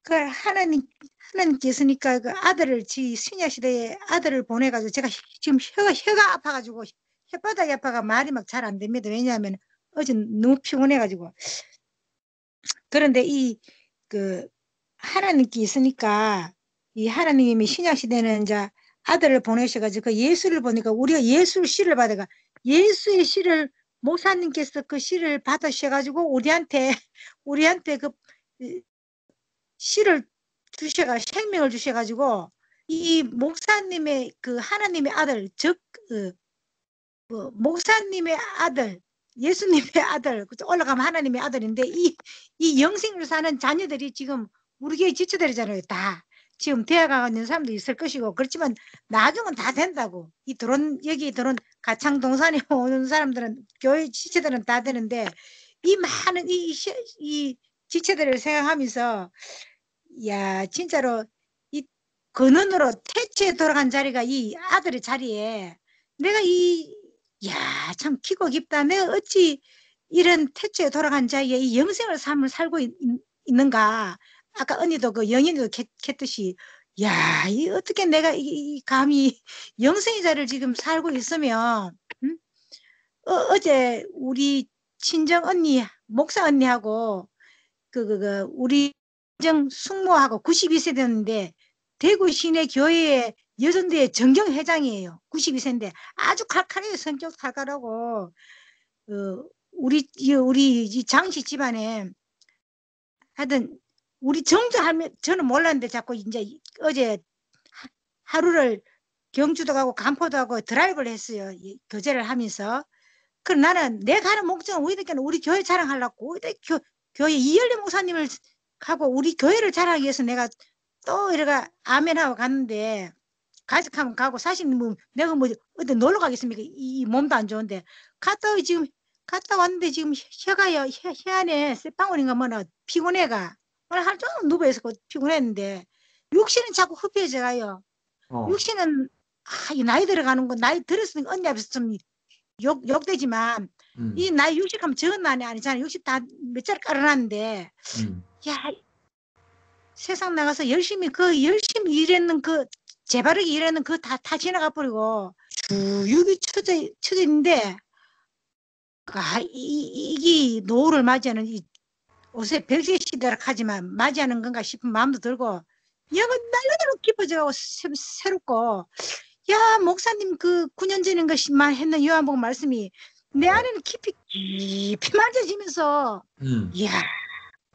그 하나님께 있으니까 그 아들을 신약 시대에 아들을 보내가지고 제가 지금 혀가 아파가지고 혓바닥이 아파가 말이 막 잘 안 됩니다. 왜냐하면 어제 너무 피곤해가지고. 그런데 그 하나님께 있으니까 이 하나님이 신약 시대는 이제 아들을 보내셔가지고 그 예수를 보니까 우리가 예수 씨를 받아가 예수의 씨를 목사님께서 그 씨를 받으셔가지고 우리한테 그 씨를 생명을 주셔가지고 이 목사님의 그 하나님의 아들 목사님의 아들 예수님의 아들 올라가면 하나님의 아들인데 이 영생으로 사는 자녀들이 지금 우리 교회 지체들이잖아요. 다 지금 대학 가고 있는 사람도 있을 것이고 그렇지만 나중은 다 된다고 여기 들어온 가창동산에 오는 사람들은 교회 지체들은 다 되는데 이 많은 이 지체들을 생각하면서 야 진짜로 이 근원으로 태초에 돌아간 자리가 이 아들의 자리에 내가 참 깊고 깊다. 내가 어찌 이런 태초에 돌아간 자리에 이 영생을 삶을 살고 있는가. 아까 언니도 그 영인도 캤듯이 이 어떻게 내가 감히 영생의 자리를 지금 살고 있으면 어제 우리 친정 언니 목사 언니하고 우리 친정 숙모하고 92세 됐는데 대구 시내 교회에 여전대 정경회장이에요. 92세인데 아주 칼칼해요. 성격 칼칼하고 우리 이 장씨 집안에 하여튼 우리 정조하면 저는 몰랐는데 자꾸 이제 어제 하루를 경주도 가고 간포도 하고 드라이브를 했어요. 교제를 하면서. 그럼 나는 내가 가는 목적은 우리 교회 자랑하려고 교회 이열리 목사님을 하고 우리 교회를 자랑하기 위해서 내가 또 이래가 아멘하고 갔는데 가족하면 가고 사실 뭐 내가 뭐 어디 놀러 가겠습니까? 이 몸도 안 좋은데 갔다 지금 갔다 왔는데 지금 혀가요. 혀 안에 쇠방울인가 뭐나 피곤해가. 오늘 하루 종일 누워 있었고 피곤했는데 육신은 자꾸 흡해져가요. 육신은 이 나이 들어가는 거 나이 들었으니까 언니 앞에서 좀 욕되지만 이 나이 60하면 적은 나이 아니잖아. 60 다 몇 자리 깔아놨는데 야 세상 나가서 열심히 일했는 그 재바르게 일했는 그 다 지나가 버리고 육이 쳐져 있는데 이게 노후를 맞이하는 요새 별세 시대라 하지만 맞이하는 건가 싶은 마음도 들고 영은 날로 깊어져가고 새롭고 야 목사님 그 9년 전인 것만 했는 요한복음 말씀이 내 안에는 깊이 만져지면서 이야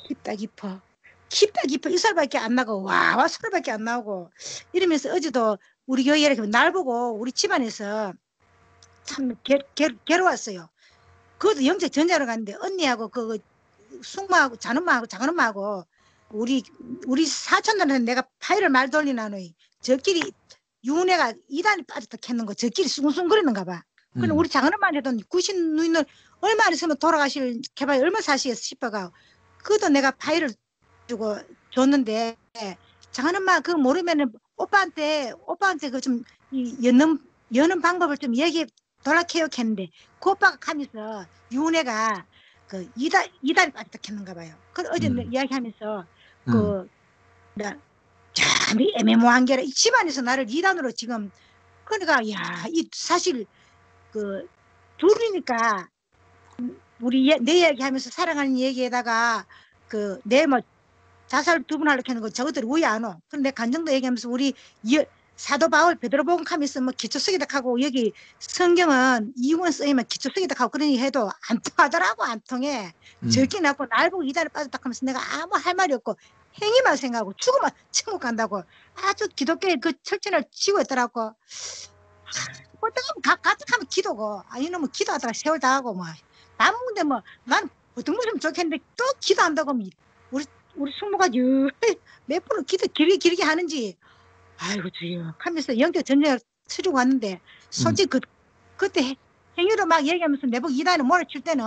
깊다 깊어 이 소리밖에 안 나고 와 소리밖에 안 나오고 이러면서 어제도 우리 교회에 날 보고 우리 집안에서 참 괴로웠어요. 그것도 영적 전자로 갔는데 언니하고 그 숙모하고 작은엄마하고 우리 사촌들한테 내가 파일을 말 돌리나노이 저끼리 윤회가 이단이 빠졌다 했는 거 저끼리 숭숭거리는가 봐. 근데 우리 작은엄마한테도 90 누이는 얼마 안 있으면 돌아가실 개발 얼마 사시겠어 싶어가 그것도 내가 파일을 주고 줬는데 작은엄마 그거 모르면은 오빠한테 그 좀 여는 방법을 좀 얘기 돌아켜요 했는데 그 오빠가 가면서 윤회가 그 이단이 빠졌다 했는가 봐요. 그 어제 이야기하면서 참 애매모호한 게라 이 집안에서 나를 이단으로 지금 그러니까 야 이 사실 그 둘이니까 우리 내 얘기하면서 사랑하는 얘기에다가 그 내 뭐 자살 두 분 하려고 하는 거 저것들이 왜 안 오? 그런데 간정도 얘기하면서 우리 사도 바울 베드로복음 하면서 뭐 기초 쓰기다 하고 여기 성경은 이원 쓰이면 기초 쓰기다 하고 그러니 해도 안 통하더라고 안 통해. 저기 나고 날 보고 이단에 빠졌다 하면서 내가 아무 할 말이 없고 행위만 생각하고 죽으면 천국 간다고 아주 기독교의 그 철저를 지고 있더라고. 가득하면 기도고 이놈은 기도하다가 세월 당하고 뭐 남는데 뭐 난 보통 좀 좋겠는데 또 기도한다고 우리 숙모가 몇 번을 기도 길게 하는지 아이고 주여 하면서 영적 전쟁을 치르고 왔는데 솔직히 그때 행위로 막 얘기하면서 내보고 이단에 몰아칠 때는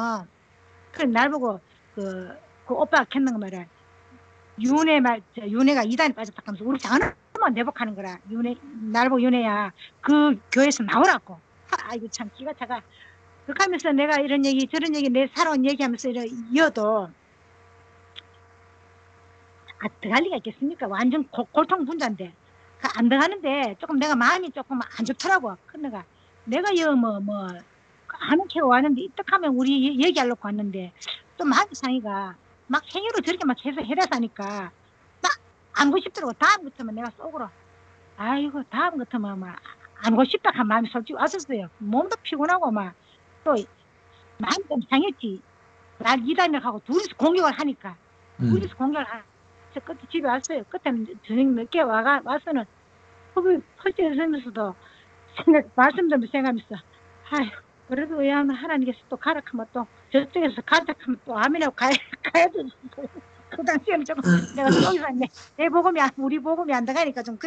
그래 날 보고 그 오빠가 했는 거 말이야. 윤회가 이단에 빠졌다 하면서 우리 장한만 내복하는 거라. 날 보고 윤회야 그 교회에서 나오라고. 아이고 참 기가 차가. 그렇게 하면서 내가 이런 얘기 저런 얘기 내 살아온 얘기하면서 이어도 들어갈 리가 있겠습니까? 완전 골통 분자인데 안 들어가는데 조금 내가 마음이 조금 안 좋더라고. 그러니까 내가 하는 캐고 왔는데 이떡하면 우리 얘기하려고 왔는데 또 마음이 상이가 막 행위로 저렇게 막 해서 해라사니까 나 안고 싶더라고. 다음 같으면 내가 속으로 아이고 다음 같으면 막 안고 싶다 한 마음이 솔직히 왔었어요. 몸도 피곤하고 막 또 마음이 좀 상했지. 날 이단을 하고 둘이서 공격을 하니까 둘이서 공격을 하니까 끝에 집에 왔어요. 끝에는 저녁 늦게 와서는 헐쩍이면서도 말씀드리면서 생각하면서 아휴 그래도 왜 하나님께서 또 가락하면 또 저쪽에서 가락하면 또 아멘하고 가야 돼. 그 당시에는 조금 내가 속이 샀네. 내 복음이 우리 복음이 안 들어가니까 좀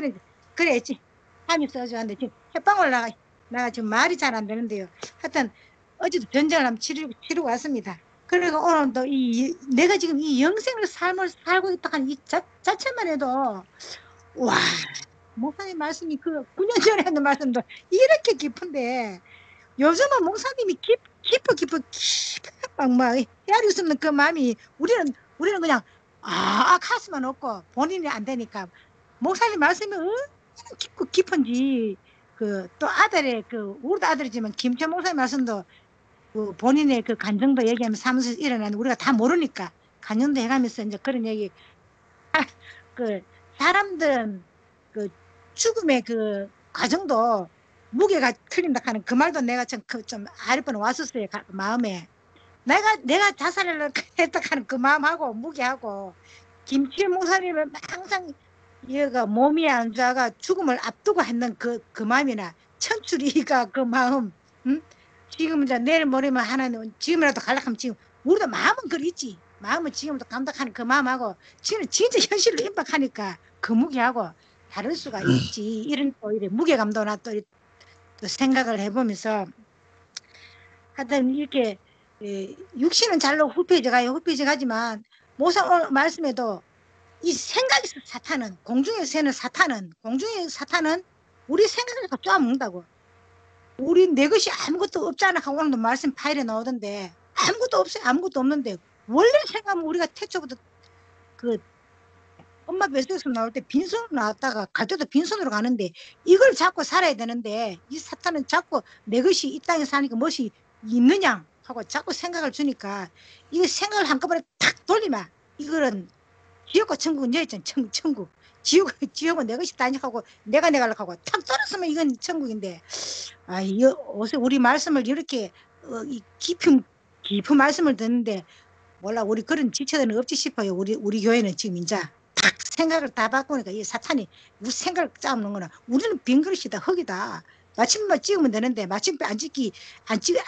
그랬지. 하면서 어제 왔는데 지금 햇방울 나가 지금 말이 잘 안 되는데요. 하여튼 어제도 전쟁을 한번 치르고 왔습니다. 그리고 오늘도 내가 지금 이 영생의 삶을 살고 있다 하는 이 자체만 해도 와 목사님 말씀이 그 9년 전에 했는 말씀도 이렇게 깊은데 요즘은 목사님이 깊어 막 헤아릴 수 없는 그 마음이 우리는 그냥 가슴만 없고 본인이 안 되니까 목사님 말씀이 얼마나 깊고 깊은지 또 아들의 우리도 아들이지만 김천 목사님 말씀도 그 본인의 그 간정도 얘기하면서 사무실에서 일어나는 우리가 다 모르니까 간정도 해가면서 이제 그런 얘기 그 사람들은 그 죽음의 그 과정도 무게가 틀린다 하는 그 말도 내가 좀 아랫번 왔었어요. 마음에 내가 자살을 했다 하는 그 마음하고 무게하고 김치현 목사님은 항상 얘가 몸이 안 좋아가 죽음을 앞두고 했는 그 마음이나 천출이가 그 마음 지금 이제 내일 모레면 하나는 지금이라도 가려면 지금 우리도 마음은 그렇지. 마음은 지금도 감당하는 그 마음하고 지금 진짜 현실로 임박하니까 그 무게하고 다를 수가 있지. 이런 또 이래 무게감도나 또 생각을 해보면서 하여튼 이렇게 육신은 잘로 후패져 가지만 모사 오늘 말씀에도 이 생각에서 사탄은 공중에서 새는 사탄은 우리 생각을 다 쪼아먹는다고. 우리 내 것이 아무것도 없잖아 하고 오늘도 말씀 파일에 나오던데 아무것도 없어요. 아무것도 없는데 원래 생각하면 우리가 태초부터 그 엄마 뱃속에서 나올 때 빈손으로 나왔다가 갈 때도 빈손으로 가는데 이걸 잡고 살아야 되는데 이 사탄은 자꾸 내 것이 이 땅에 사니까 무엇이 있느냐 하고 자꾸 생각을 주니까 이거 생각을 한꺼번에 탁 돌리면 이거는 지옥과 천국은 여기 있잖아. 천국. 지옥은 내 것이 다니하고 내가 하고 탁 떨었으면 이건 천국인데 어서 우리 말씀을 이렇게 이 깊은 말씀을 듣는데 몰라 우리 그런 지체들은 없지 싶어요. 우리 교회는 지금 이제 탁 생각을 다 바꾸니까 이 사탄이 우리 생각을 짜먹는 거나 우리는 빈 그릇이다 흙이다. 마침만 찍으면 되는데 마침표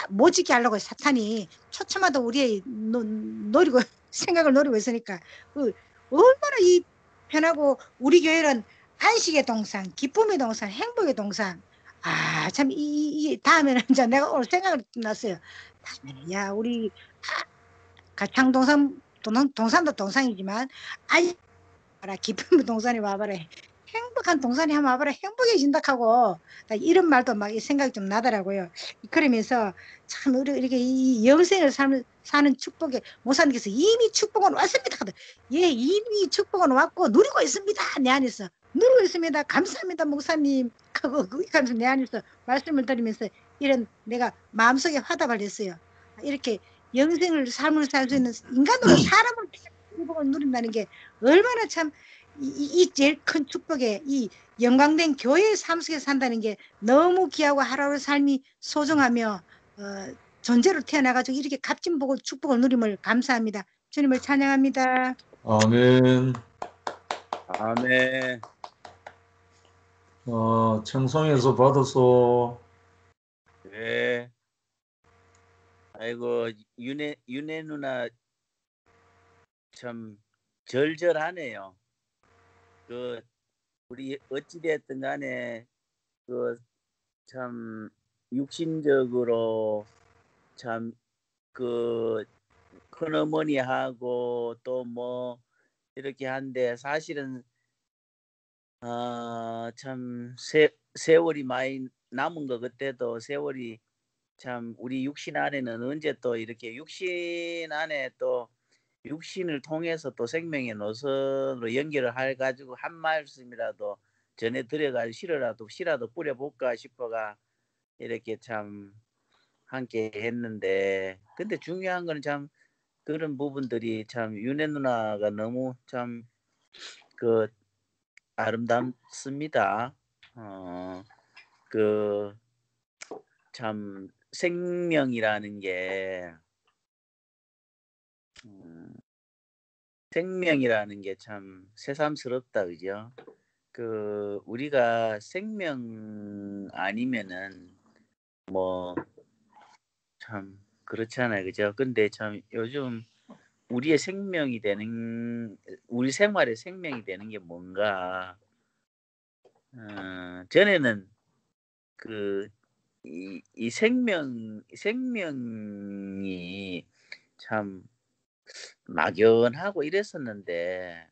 못 찍게 하려고 사탄이 초점마다 우리의 노리고 생각을 노리고 있으니까 얼마나 이 편하고 우리 교회는 안식의 동산, 기쁨의 동산, 행복의 동산. 참 이 다음에는 이제 내가 오늘 생각을 났어요. 다음에는 야 우리 가창 동산도 동산이지만 기쁨의 동산이 와봐라. 행복한 동산이 한번 와봐라. 행복해진다 하고 이런 말도 막 생각이 좀 나더라고요. 그러면서 참 이렇게 이 영생을 사는 축복에 모사님께서 이미 축복은 왔습니다. 예, 이미 축복은 왔고 누리고 있습니다. 내 안에서 누리고 있습니다. 감사합니다, 목사님. 하면서 내 안에서 말씀을 드리면서 이런 내가 마음속에 화답을 했어요. 이렇게 영생을 삶을 살 수 있는 인간으로 사람을 축복을 누린다는 게 얼마나 참 이 제일 큰 축복에 이 영광된 교회의 삶 속에 산다는 게 너무 귀하고 하루하루 삶이 소중하며 존재로 태어나가지고 이렇게 값진 복을 축복을 누림을 감사합니다. 주님을 찬양합니다. 아멘. 아멘. 청송에서 받아서. 네. 아이고 윤혜 누나 참 절절하네요. 우리 어찌됐든 간에 참 육신적으로 참 큰어머니하고 또 뭐 이렇게 한데 사실은 참 세월이 많이 남은 거 그때도 세월이 참 우리 육신 안에는 언제 또 이렇게 육신 안에 또 육신을 통해서 또 생명의 노선으로 연결을 해가지고 한 말씀이라도 전해 드려가지고 씨라도 뿌려볼까 싶어가 이렇게 참 함께 했는데 근데 중요한 거는 참 그런 부분들이 참 윤혜 누나가 너무 참 아름답습니다. 참 생명이라는 게 참 새삼스럽다, 그죠? 우리가 생명 아니면은 뭐 참 그렇잖아요, 그죠? 근데 참 요즘 우리 생활의 생명이 되는 게 뭔가 전에는 이 생명이 참 막연하고 이랬었는데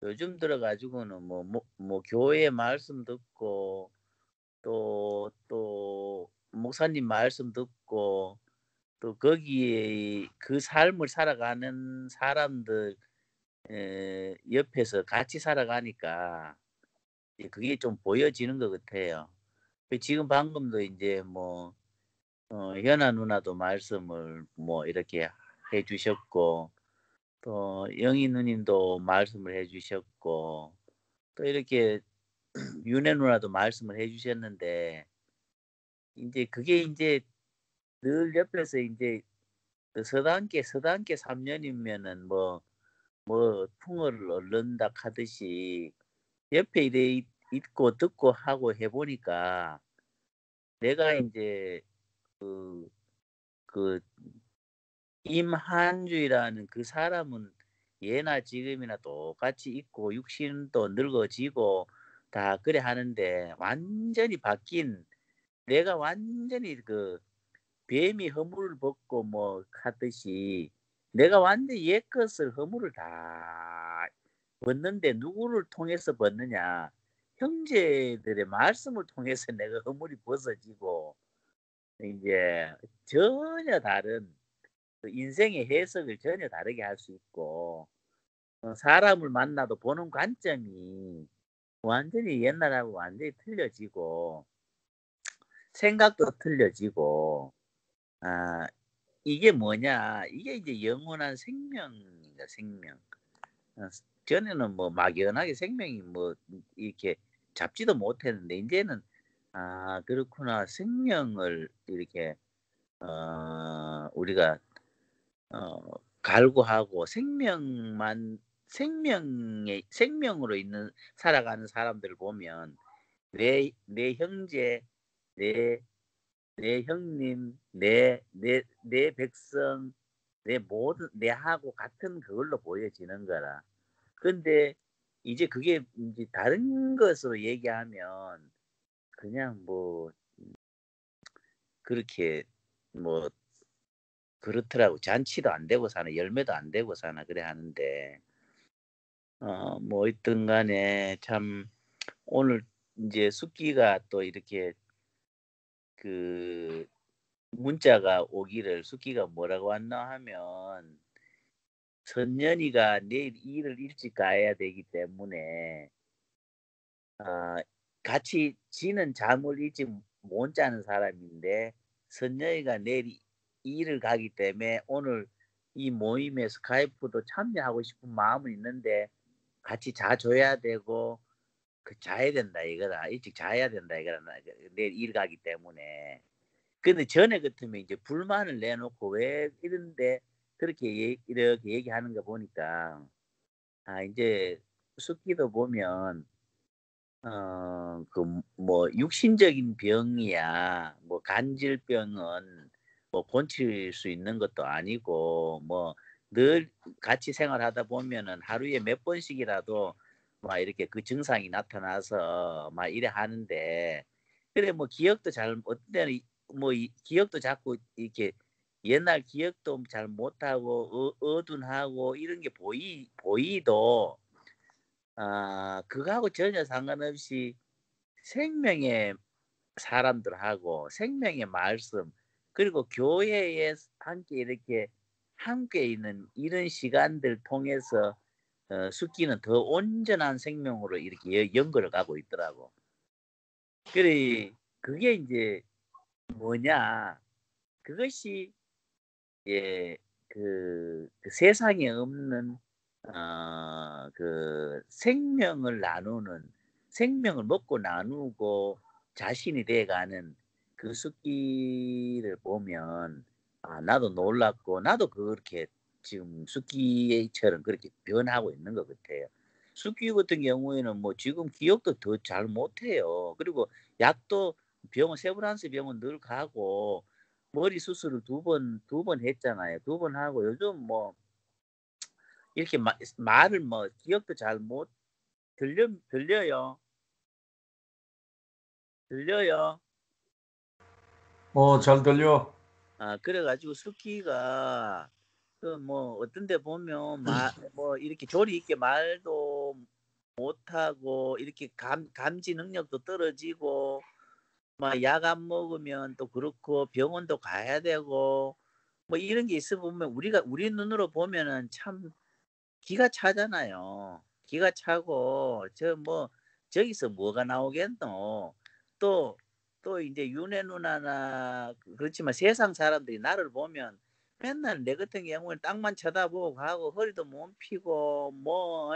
요즘 들어가지고는 뭐 교회 말씀 듣고 또 목사님 말씀 듣고 또 거기에 그 삶을 살아가는 사람들 옆에서 같이 살아가니까 그게 좀 보여지는 것 같아요. 지금 방금도 이제 현아 누나도 말씀을 이렇게 해주셨고 또 영희 누님도 말씀을 해주셨고 또 이렇게 윤혜 누나도 말씀을 해주셨는데 이제 그게 이제 늘 옆에서 이제 서당계 3년이면은 뭐 풍어를 얻는다 하듯이 옆에 이래 있고 듣고 하고 해보니까 내가 이제 임한주이라는 그 사람은 예나 지금이나 똑같이 있고 육신도 늙어지고 다 그래 하는데 완전히 바뀐 내가 완전히 뱀이 허물을 벗고 뭐 하듯이 내가 완전히 옛 것을 허물을 다 벗는데 누구를 통해서 벗느냐? 형제들의 말씀을 통해서 내가 허물이 벗어지고 이제 전혀 다른 그 인생의 해석을 전혀 다르게 할 수 있고 사람을 만나도 보는 관점이 완전히 옛날하고 완전히 틀려지고 생각도 틀려지고 아 이게 뭐냐? 이게 이제 영원한 생명이다, 생명. 전에는 뭐 막연하게 생명이 뭐 이렇게 잡지도 못했는데 이제는 아 그렇구나 생명을 이렇게 우리가 갈구하고 생명으로 있는 살아가는 사람들을 보면 내 형제 내 형님 내 백성 내 모든 내하고 같은 그걸로 보여지는 거라. 근데 이제 그게 이제 다른 것으로 얘기하면 그냥 뭐 그렇게 뭐 그렇더라고. 잔치도 안 되고 사나 열매도 안 되고 사나 그래 하는데 뭐 있든 간에 참 오늘 이제 숙기가 또 이렇게 그 문자가 오기를 숙기가 뭐라고 왔나 하면 선년이가 내일 일을 일찍 가야 되기 때문에 같이 지는 잠을 일찍 못 자는 사람인데 선녀이가 내일 일을 가기 때문에 오늘 이 모임에 스카이프도 참여하고 싶은 마음은 있는데 같이 자줘야 되고 자야 된다 이거다. 일찍 자야 된다 이거다. 내일 일 가기 때문에. 근데 전에 같으면 이제 불만을 내놓고 왜 이런데 그렇게 이렇게 얘기하는 거 보니까 이제 숙기도 보면 그 뭐 육신적인 병이야 뭐 간질병은 뭐 고칠 수 있는 것도 아니고 뭐 늘 같이 생활하다 보면은 하루에 몇 번씩이라도 막 이렇게 그 증상이 나타나서 막 이래 하는데 그래 뭐 기억도 잘 어떤 때는 뭐 기억도 자꾸 이렇게 옛날 기억도 잘 못하고 어둔하고 이런 게 보이도 그거하고 전혀 상관없이 생명의 사람들하고 생명의 말씀 그리고 교회에 함께 있는 이런 시간들 통해서 숙기는 더 온전한 생명으로 이렇게 연결을 가고 있더라고. 그래 그게 이제 뭐냐? 그것이 그 세상에 없는 그 생명을 먹고 나누고 자신이 돼가는 그 숫기를 보면 나도 놀랍고 나도 그렇게 지금 숫기처럼 그렇게 변하고 있는 것 같아요. 숫기 같은 경우에는 뭐 지금 기억도 더 잘 못해요. 그리고 약도 세브란스 병원 늘 가고 머리 수술을 두 번 했잖아요. 2번 하고 요즘 뭐 이렇게 말을 뭐 기억도 잘 못 들려요. 잘 들려. 그래가지고 숙기가 그 뭐 어떤 데 보면 뭐 이렇게 조리 있게 말도 못하고 이렇게 감지 능력도 떨어지고 막 약 안 먹으면 또 그렇고 병원도 가야 되고 뭐 이런 게 있어 보면 우리 눈으로 보면은 참 기가 차잖아요. 기가 차고 저기서 뭐가 나오겠노. 또 이제 윤혜 누나나 그렇지만 세상 사람들이 나를 보면 맨날 내 같은 경우는 땅만 쳐다보고 가고 허리도 못 펴고 뭐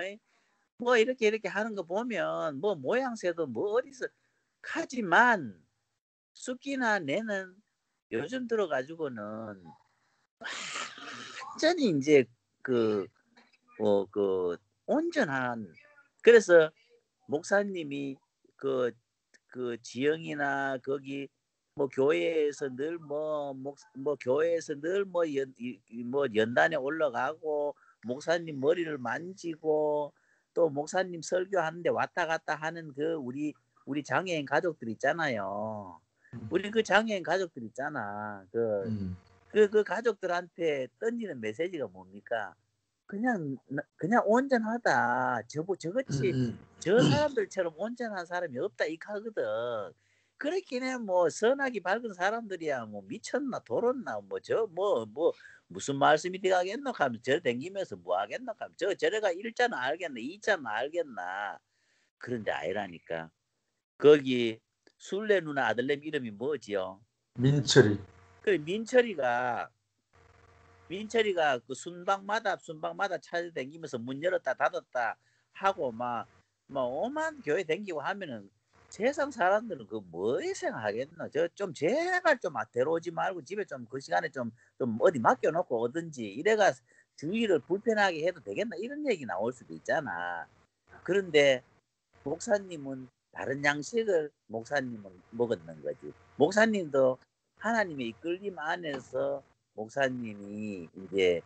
이렇게 하는 거 보면 뭐 모양새도 뭐 어디서 하지만 숙기나 내는 요즘 들어가지고는 완전히 이제 그 온전한 그래서 목사님이 그 지영이나 거기 뭐 교회에서 늘 교회에서 늘 연단에 올라가고 목사님 머리를 만지고 또 목사님 설교하는데 왔다 갔다 하는 그 우리 장애인 가족들 있잖아요. 우리 그 장애인 가족들 있잖아. 그 가족들한테 던지는 메시지가 뭡니까? 그냥 온전하다. 저같이 저 사람들처럼 온전한 사람이 없다 이 카거든. 그렇긴 해. 뭐 선하기 밝은 사람들이야 뭐 미쳤나 돌았나 뭐 무슨 말씀이 되겠노 하면 저 댕기면서 뭐 하겠노 하면 저래가 일자는 알겠나 이자는 알겠나. 그런데 아니라니까. 거기 술래 누나 아들내미 이름이 뭐지요? 민철이. 그래 민철이가 그 순방마다 찾아다니면서 문 열었다 닫았다 하고 막 오만 교회 댕기고 하면은 세상 사람들은 그 뭐에 생각하겠노? 좀 제발 좀 데려오지 말고 집에 좀 그 시간에 좀 어디 맡겨놓고 오든지 이래가 주의를 불편하게 해도 되겠나 이런 얘기 나올 수도 있잖아. 그런데 목사님은 다른 양식을 목사님은 먹었는 거지. 목사님도 하나님의 이끌림 안에서 목사님이 이제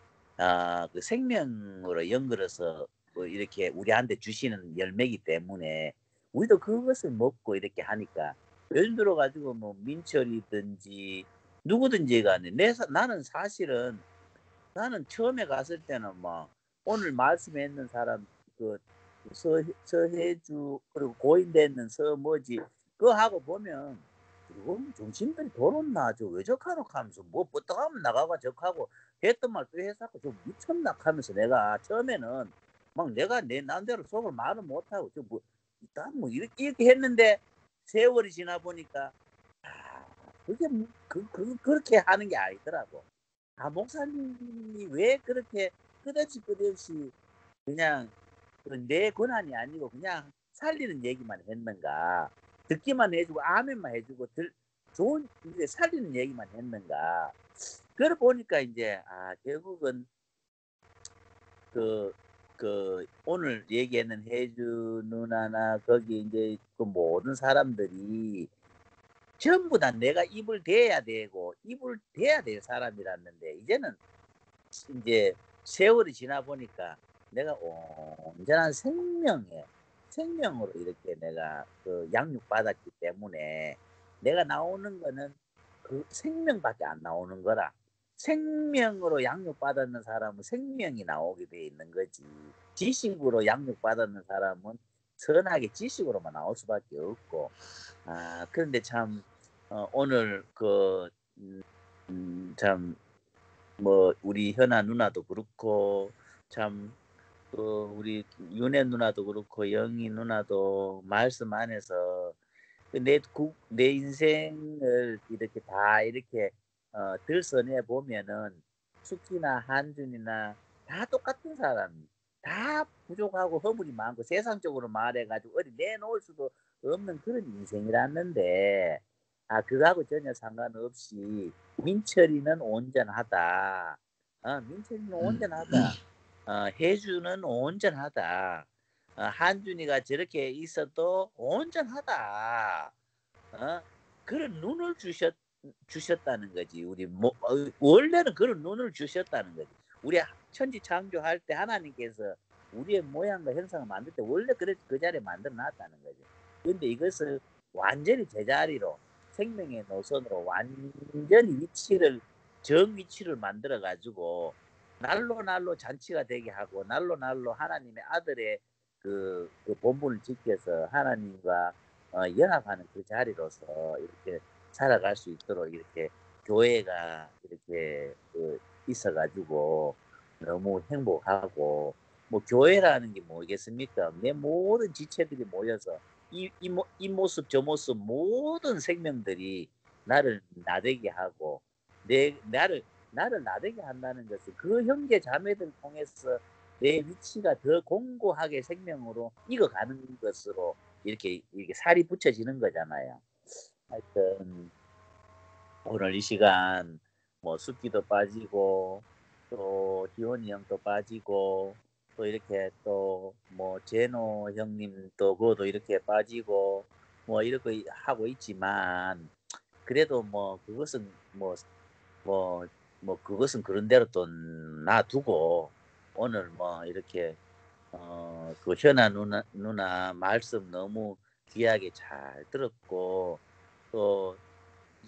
그 생명으로 연결해서 뭐 이렇게 우리한테 주시는 열매이기 때문에 우리도 그것을 먹고 이렇게 하니까 요즘 들어가지고 뭐 민철이든지 누구든지 간에 나는 사실은 나는 처음에 갔을 때는 막 오늘 말씀했는 사람 그 서해주 그리고 고인되는 서뭐지 그거 하고 보면 이건 정신들이 돌았나 저 왜 적하노 하면서 뭐 뻗떡하면 나가고 적하고 했던 말 또 해서고 좀 미쳤나 하면서 내가 처음에는 막 내가 내 나름대로 속을 말을 못하고 저뭐 일단 뭐 이렇게 했는데 세월이 지나 보니까 그게 그렇게 하는 게 아니더라고. 목사님이 왜 그렇게 끝없이 그냥 내 권한이 아니고 그냥 살리는 얘기만 했는가? 듣기만 해주고 아멘만 해주고 좋은 이제 살리는 얘기만 했는가? 그걸 보니까 이제 결국은 그 오늘 얘기하는 혜주 누나나 거기 이제 그 모든 사람들이 전부 다 내가 입을 대야 되고 입을 대야 될 사람이랐는데 이제는 이제 세월이 지나 보니까 내가 온전한 생명으로 이렇게 내가 그 양육받았기 때문에 내가 나오는 거는 그 생명밖에 안 나오는 거라. 생명으로 양육받았는 사람은 생명이 나오게 돼 있는 거지. 지식으로 양육받았는 사람은 선하게 지식으로만 나올 수밖에 없고. 그런데 참 오늘 참 뭐 우리 현아 누나도 그렇고 참 우리 윤혜 누나도 그렇고 영희 누나도 말씀 안에서 내 인생을 이렇게 다 이렇게 들춰내 보면은 숙기나 한준이나 다 똑같은 사람, 다 부족하고 허물이 많고 세상적으로 말해가지고 어디 내놓을 수도 없는 그런 인생이랐는데 그거하고 전혀 상관없이 민철이는 온전하다. 민철이는 온전하다. 혜주는 온전하다. 한준이가 저렇게 있어도 온전하다. 그런 눈을 주셨다는 거지. 우리 원래는 그런 눈을 주셨다는 거지. 우리 천지 창조할 때 하나님께서 우리의 모양과 형상을 만들 때 원래 그 자리에 만들어 놨다는 거지. 그런데 이것을 완전히 제자리로 생명의 노선으로 완전히 정위치를 만들어 가지고 날로 잔치가 되게 하고 날로 하나님의 아들의 그 본분을 지켜서 하나님과 연합하는 그 자리로서 이렇게 살아갈 수 있도록 이렇게 교회가 이렇게 있어가지고 너무 행복하고 뭐 교회라는 게 뭐겠습니까? 내 모든 지체들이 모여서 이 모습 저 모습 모든 생명들이 나를 나되게 하고 나를 나되게 한다는 것은 그 형제 자매들 통해서 내 위치가 더 공고하게 생명으로 익어가는 것으로 이렇게 살이 붙여지는 거잖아요. 하여튼 오늘 이 시간 뭐 숫기도 빠지고 또 희원이 형도 빠지고 또 이렇게 또 뭐 제노 형님 또 그것도 이렇게 빠지고 뭐 이렇게 하고 있지만 그래도 뭐 그것은 그것은 그런 대로 또 놔두고 오늘 뭐 이렇게 그 현아 누나 말씀 너무 귀하게 잘 들었고 또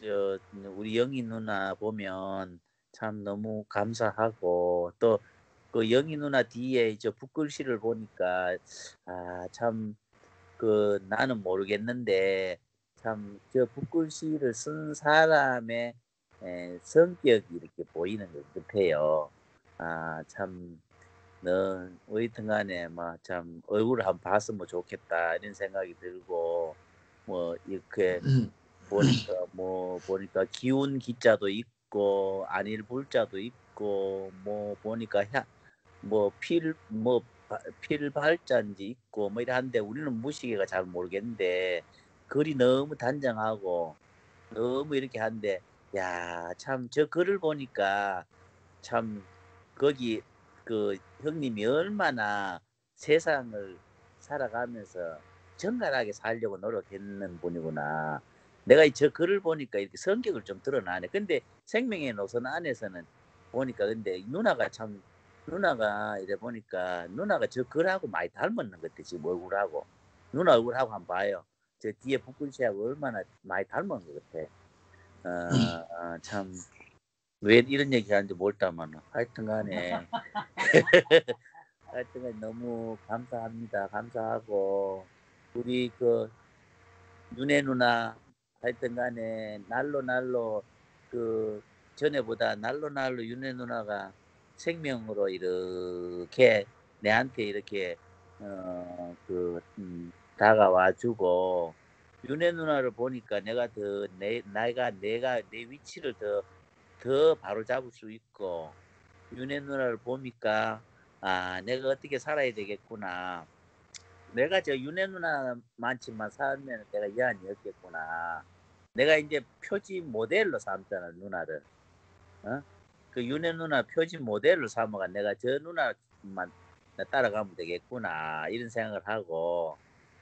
우리 영희 누나 보면 참 너무 감사하고 또 그 영희 누나 뒤에 저 붓글씨를 보니까 참 그 나는 모르겠는데 참 저 붓글씨를 쓴 사람의 성격이 이렇게 보이는 것 같아요. 참 어쨌든간에 뭐 참 얼굴을 한번 봤으면 좋겠다 이런 생각이 들고 뭐 이렇게 보니까 기운 기자도 있고 안일 불자도 있고 뭐 보니까 필 발자인지 있고 뭐 이런데 우리는 무시개가 잘 모르겠는데 글이 너무 단정하고 너무 이렇게 한데 야 참 저 글을 보니까 참 거기 그 형님이 얼마나 세상을 살아가면서 정갈하게 살려고 노력했는 분이구나. 내가 저 글을 보니까 이렇게 성격을 좀 드러나네. 근데 생명의 노선 안에서는 보니까 근데 누나가 이래 보니까 누나가 저 글하고 많이 닮았는 것 같아. 지금 얼굴하고. 누나 얼굴하고 한번 봐요. 저 뒤에 붓글씨하고 얼마나 많이 닮은 것 같아. 참 왜 이런 얘기 하는지 모르다만 하여튼간에 너무 감사합니다. 감사하고 우리 그 윤혜 누나 하여튼간에 날로 그 전에보다 날로 윤혜 누나가 생명으로 이렇게 내한테 이렇게 다가와주고 윤혜 누나를 보니까 내가 내 위치를 더 바로 잡을 수 있고 윤혜 누나를 보니까 내가 어떻게 살아야 되겠구나. 내가 저 윤혜 누나만치만 살면 내가 이 안이 없겠구나. 내가 이제 표지 모델로 삼잖아 누나를. 그 윤혜 누나 표지 모델로 삼아가 내가 저 누나만 따라가면 되겠구나 이런 생각을 하고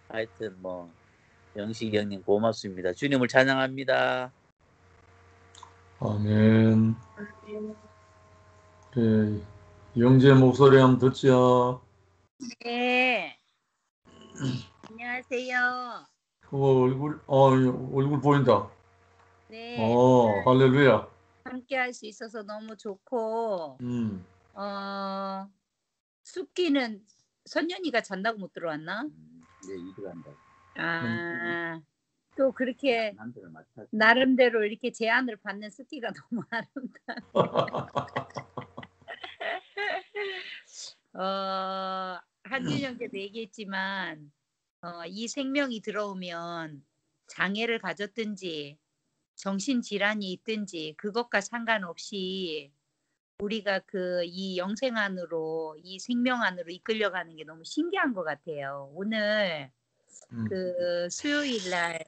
하여튼 뭐 영식이 형님 고맙습니다. 주님을 찬양합니다. 아멘. 그래, 영재 목소리 한번 듣자. 네. 안녕하세요. 얼굴 보인다. 네. 할렐루야. 함께 할 수 있어서 너무 좋고, 음. 숙기는 선연이가 잔다고 못 들어왔나? 네, 이들한다. 또 그렇게 나름대로 이렇게 제안을 받는 숙기가 너무 아름다워. 한준영께도 얘기했지만, 이 생명이 들어오면 장애를 가졌든지 정신질환이 있든지 그것과 상관없이 우리가 이 영생 안으로 이 생명 안으로 이끌려가는 게 너무 신기한 것 같아요. 오늘 그 수요일 날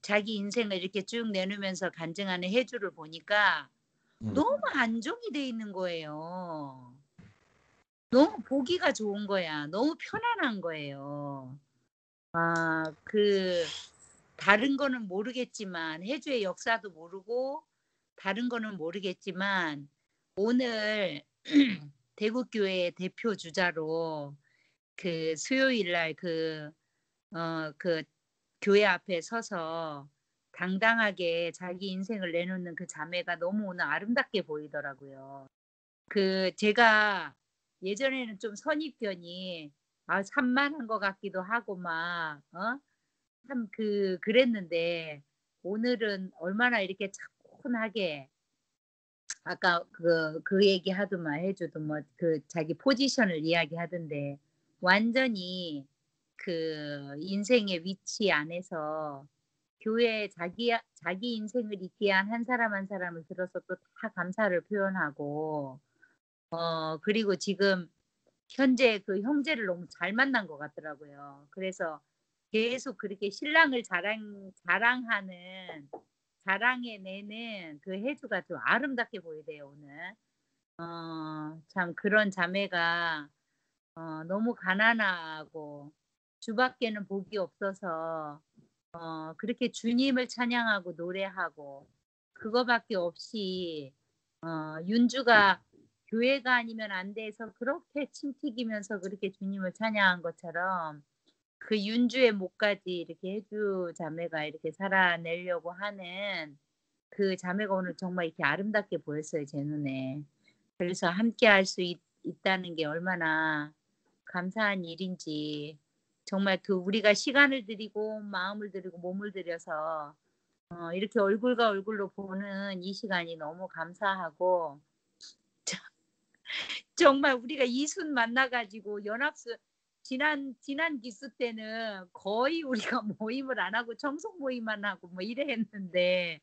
자기 인생을 이렇게 쭉 내누면서 간증하는 해주를 보니까 너무 안정이 돼 있는 거예요. 너무 보기가 좋은 거야. 너무 편안한 거예요. 다른 거는 모르겠지만 해주의 역사도 모르고 다른 거는 모르겠지만 오늘 대구교회 대표 주자로 그 수요일 날 그 교회 앞에 서서 당당하게 자기 인생을 내놓는 그 자매가 너무 오늘 아름답게 보이더라고요. 제가 예전에는 좀 선입견이 산만한 것 같기도 하고 참 그랬는데 오늘은 얼마나 이렇게 차분하게 아까 그 얘기 하더만 해주도 자기 포지션을 이야기하던데 완전히 그 인생의 위치 안에서 교회에 자기 인생을 있게 한 한 사람 한 사람을 들어서 또 다 감사를 표현하고 그리고 지금 현재 그 형제를 너무 잘 만난 것 같더라고요. 그래서 계속 그렇게 신랑을 자랑해내는 그 해주가 좀 아름답게 보이대요 오늘. 참 그런 자매가 너무 가난하고 주밖에는 복이 없어서 그렇게 주님을 찬양하고 노래하고 그거밖에 없이 윤주가 교회가 아니면 안 돼서 그렇게 침 튀기면서 그렇게 주님을 찬양한 것처럼 그 윤주의 목까지 이렇게 해주 자매가 이렇게 살아내려고 하는 그 자매가 오늘 정말 이렇게 아름답게 보였어요, 제 눈에. 그래서 함께 할 수 있다는 게 얼마나 감사한 일인지 정말 그 우리가 시간을 들이고 마음을 들이고 몸을 들여서 이렇게 얼굴과 얼굴로 보는 이 시간이 너무 감사하고 정말 우리가 이순 만나가지고 연합수 지난 기수 때는 거의 우리가 모임을 안 하고 청소 모임만 하고 뭐 이래 했는데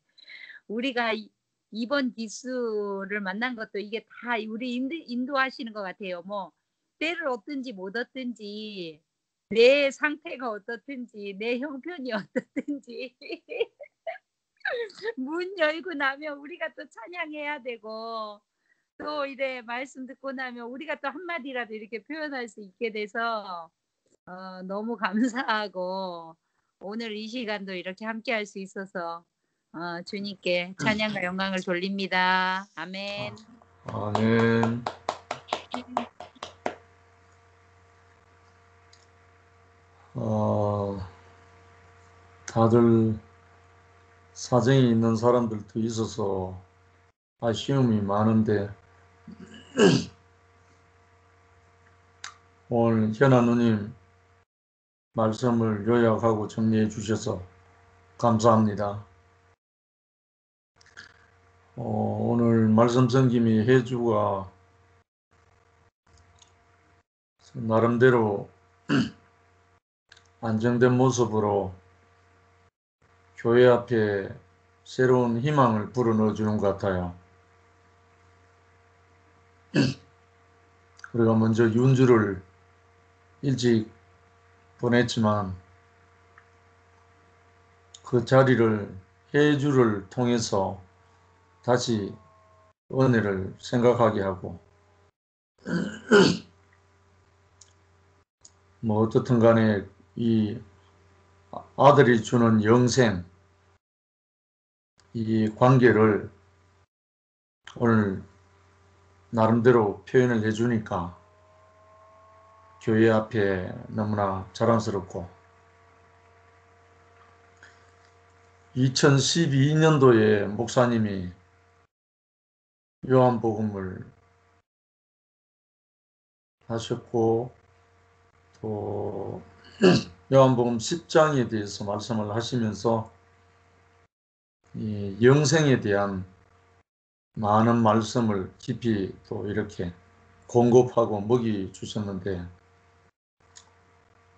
우리가 이번 기수를 만난 것도 이게 다 우리 인도하시는 것 같아요. 뭐 때를 얻든지 못 얻든지 내 상태가 어떻든지 내 형편이 어떻든지 문 열고 나면 우리가 또 찬양해야 되고 또 이래 말씀 듣고 나면 우리가 또 한마디라도 이렇게 표현할 수 있게 돼서 너무 감사하고 오늘 이 시간도 이렇게 함께 할 수 있어서 주님께 찬양과 영광을 돌립니다. 아멘. 아멘. 다들 사정이 있는 사람들도 있어서 아쉬움이 많은데 오늘 현아 누님 말씀을 요약하고 정리해 주셔서 감사합니다. 오늘 말씀 섬김이 해주가 나름대로 안정된 모습으로 교회 앞에 새로운 희망을 불어넣어 주는 것 같아요. 우리가 먼저 윤주를 일찍 보냈지만 그 자리를 해주를 통해서 다시 은혜를 생각하게 하고 뭐 어떻든 간에 이 아들이 주는 영생 이 관계를 오늘 나름대로 표현을 해주니까 교회 앞에 너무나 자랑스럽고 2012년도에 목사님이 요한복음을 하셨고 또 요한복음 10장에 대해서 말씀을 하시면서 이 영생에 대한 많은 말씀을 깊이 또 이렇게 공급하고 먹이 주셨는데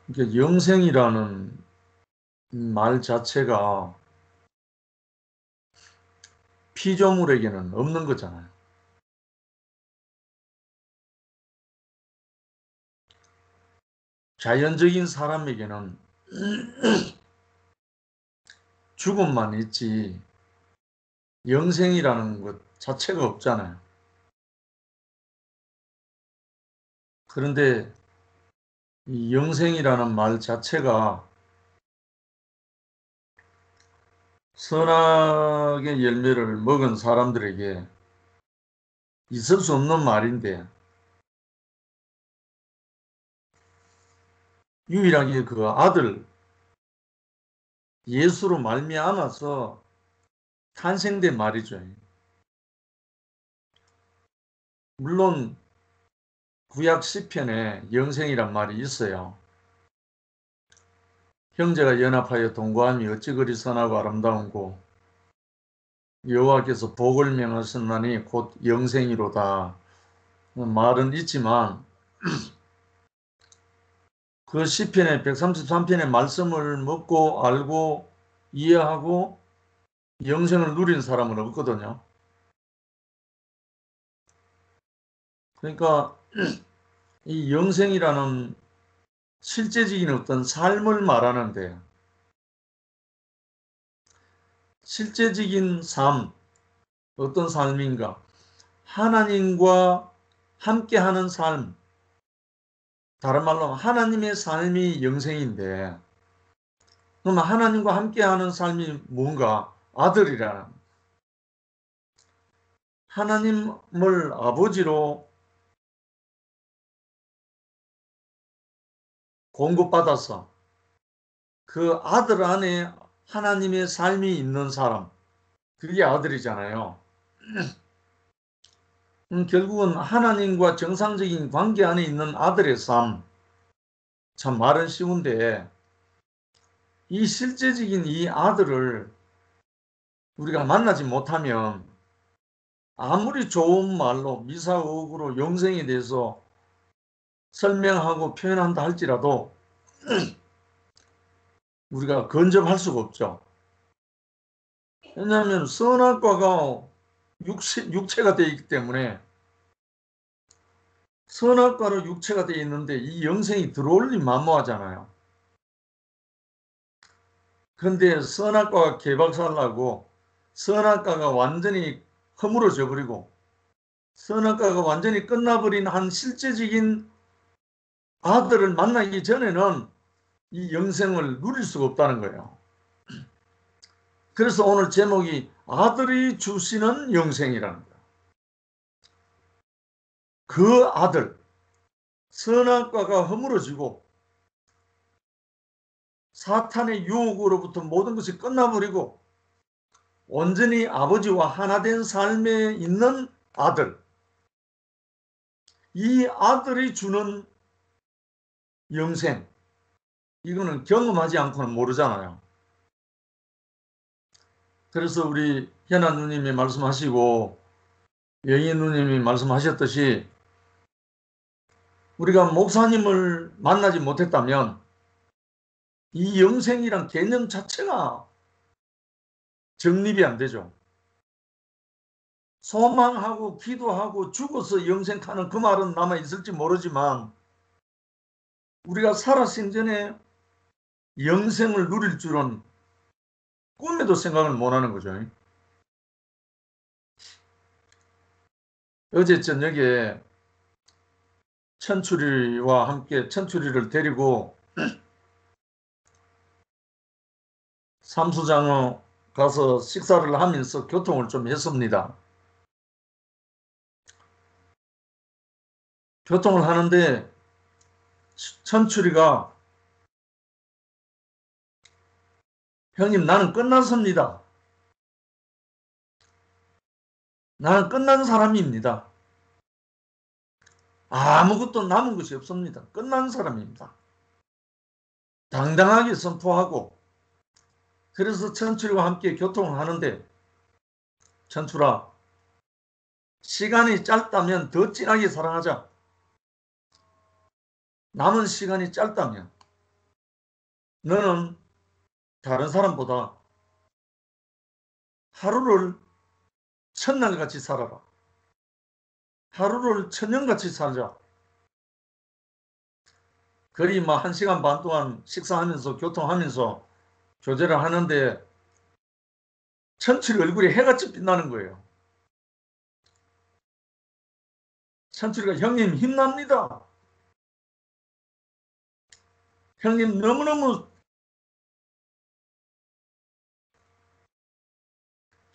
이게 영생이라는 말 자체가 피조물에게는 없는 거잖아요. 자연적인 사람에게는 죽음만 있지 영생이라는 것 자체가 없잖아요. 그런데 이 영생이라는 말 자체가 선악의 열매를 먹은 사람들에게 있을 수 없는 말인데 유일하게 그 아들 예수로 말미암아서 탄생된 말이죠. 물론 구약 시편에 영생이란 말이 있어요. 형제가 연합하여 동거함이 어찌 그리 선하고 아름다운고 여호와께서 복을 명하셨나니 곧 영생이로다 말은 있지만 그 시편의 133편의 말씀을 먹고 알고 이해하고 영생을 누린 사람은 없거든요. 그러니까 이 영생이라는 실제적인 어떤 삶을 말하는데 실제적인 삶, 어떤 삶인가? 하나님과 함께하는 삶, 다른 말로 하나님의 삶이 영생인데 그러면 하나님과 함께하는 삶이 뭔가? 아들이라는 하나님을 아버지로 공급받아서 그 아들 안에 하나님의 삶이 있는 사람 그게 아들이잖아요. 결국은 하나님과 정상적인 관계 안에 있는 아들의 삶. 참 말은 쉬운데 이 실제적인 이 아들을 우리가 만나지 못하면 아무리 좋은 말로 미사오구로 영생에 대해서 설명하고 표현한다 할지라도 우리가 근접할 수가 없죠. 왜냐하면 선악과가 육체가 되어 있기 때문에 선악과로 육체가 되어 있는데 이 영생이 들어올리 만무하잖아요. 그런데 선악과가 개박살나고 선악과가 완전히 허물어져 버리고 선악과가 완전히 끝나버린 한 실제적인 아들을 만나기 전에는 이 영생을 누릴 수가 없다는 거예요. 그래서 오늘 제목이 아들이 주시는 영생이라는 거예요. 그 아들, 선악과가 허물어지고 사탄의 유혹으로부터 모든 것이 끝나버리고 온전히 아버지와 하나 된 삶에 있는 아들, 이 아들이 주는 영생, 이거는 경험하지 않고는 모르잖아요. 그래서 우리 현아 누님이 말씀하시고 영희 누님이 말씀하셨듯이 우리가 목사님을 만나지 못했다면 이 영생이란 개념 자체가 정립이 안 되죠. 소망하고 기도하고 죽어서 영생하는 그 말은 남아 있을지 모르지만 우리가 살아 생전에 영생을 누릴 줄은 꿈에도 생각을 못하는 거죠. 어제 저녁에 천추리와 함께 천추리를 데리고 삼수장어 가서 식사를 하면서 교통을 좀 했습니다. 교통을 하는데 천추리가 형님 나는 끝났습니다. 나는 끝난 사람입니다. 아무것도 남은 것이 없습니다. 끝난 사람입니다. 당당하게 선포하고 그래서 천추리와 함께 교통을 하는데 천추라 시간이 짧다면 더 진하게 사랑하자. 남은 시간이 짧다면 너는 다른 사람보다 하루를 천날같이 살아라. 하루를 천년같이 살자. 거의 뭐 1시간 반 동안 식사하면서 교통하면서 교제를 하는데 천추리 얼굴에 해같이 빛나는 거예요. 천추리가 형님 힘납니다. 형님 너무너무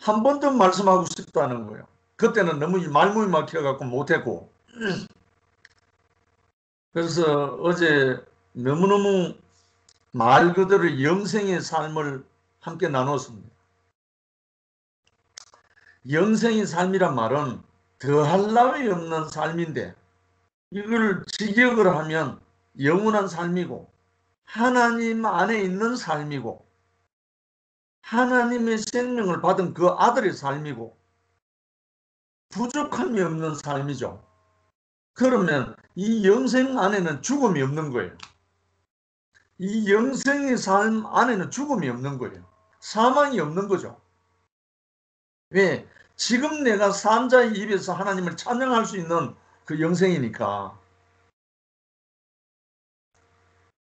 한 번 더 말씀하고 싶다는 거예요. 그때는 너무 말문이 막혀갖고 못했고 그래서 어제 너무너무 말 그대로 영생의 삶을 함께 나눴습니다. 영생의 삶이란 말은 더할 나위 없는 삶인데 이걸 직역을 하면 영원한 삶이고 하나님 안에 있는 삶이고 하나님의 생명을 받은 그 아들의 삶이고 부족함이 없는 삶이죠. 그러면 이 영생 안에는 죽음이 없는 거예요. 이 영생의 삶 안에는 죽음이 없는 거예요. 사망이 없는 거죠. 왜? 지금 내가 산자의 입에서 하나님을 찬양할 수 있는 그 영생이니까.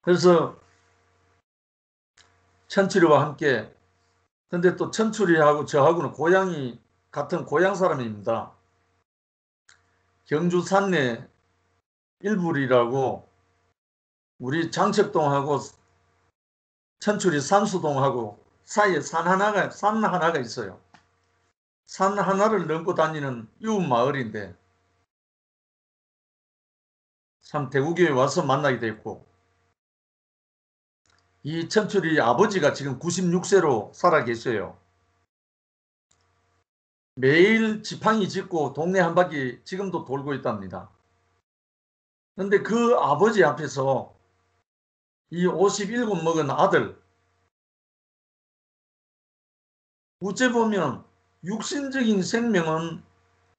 그래서 천추리와 함께 근데 또 천추리하고 저하고는 고향이 같은 고향 사람입니다. 경주 산내 일불이라고 우리 장척동하고 천추리 산수동하고 사이에 산 하나가 있어요. 산 하나를 넘고 다니는 이웃 마을인데 참 대구교에 와서 만나게 됐고 이 천추리 아버지가 지금 96세로 살아 계셔요. 매일 지팡이 짚고 동네 한 바퀴 지금도 돌고 있답니다. 그런데 그 아버지 앞에서 이 57 먹은 아들, 어째 보면 육신적인 생명은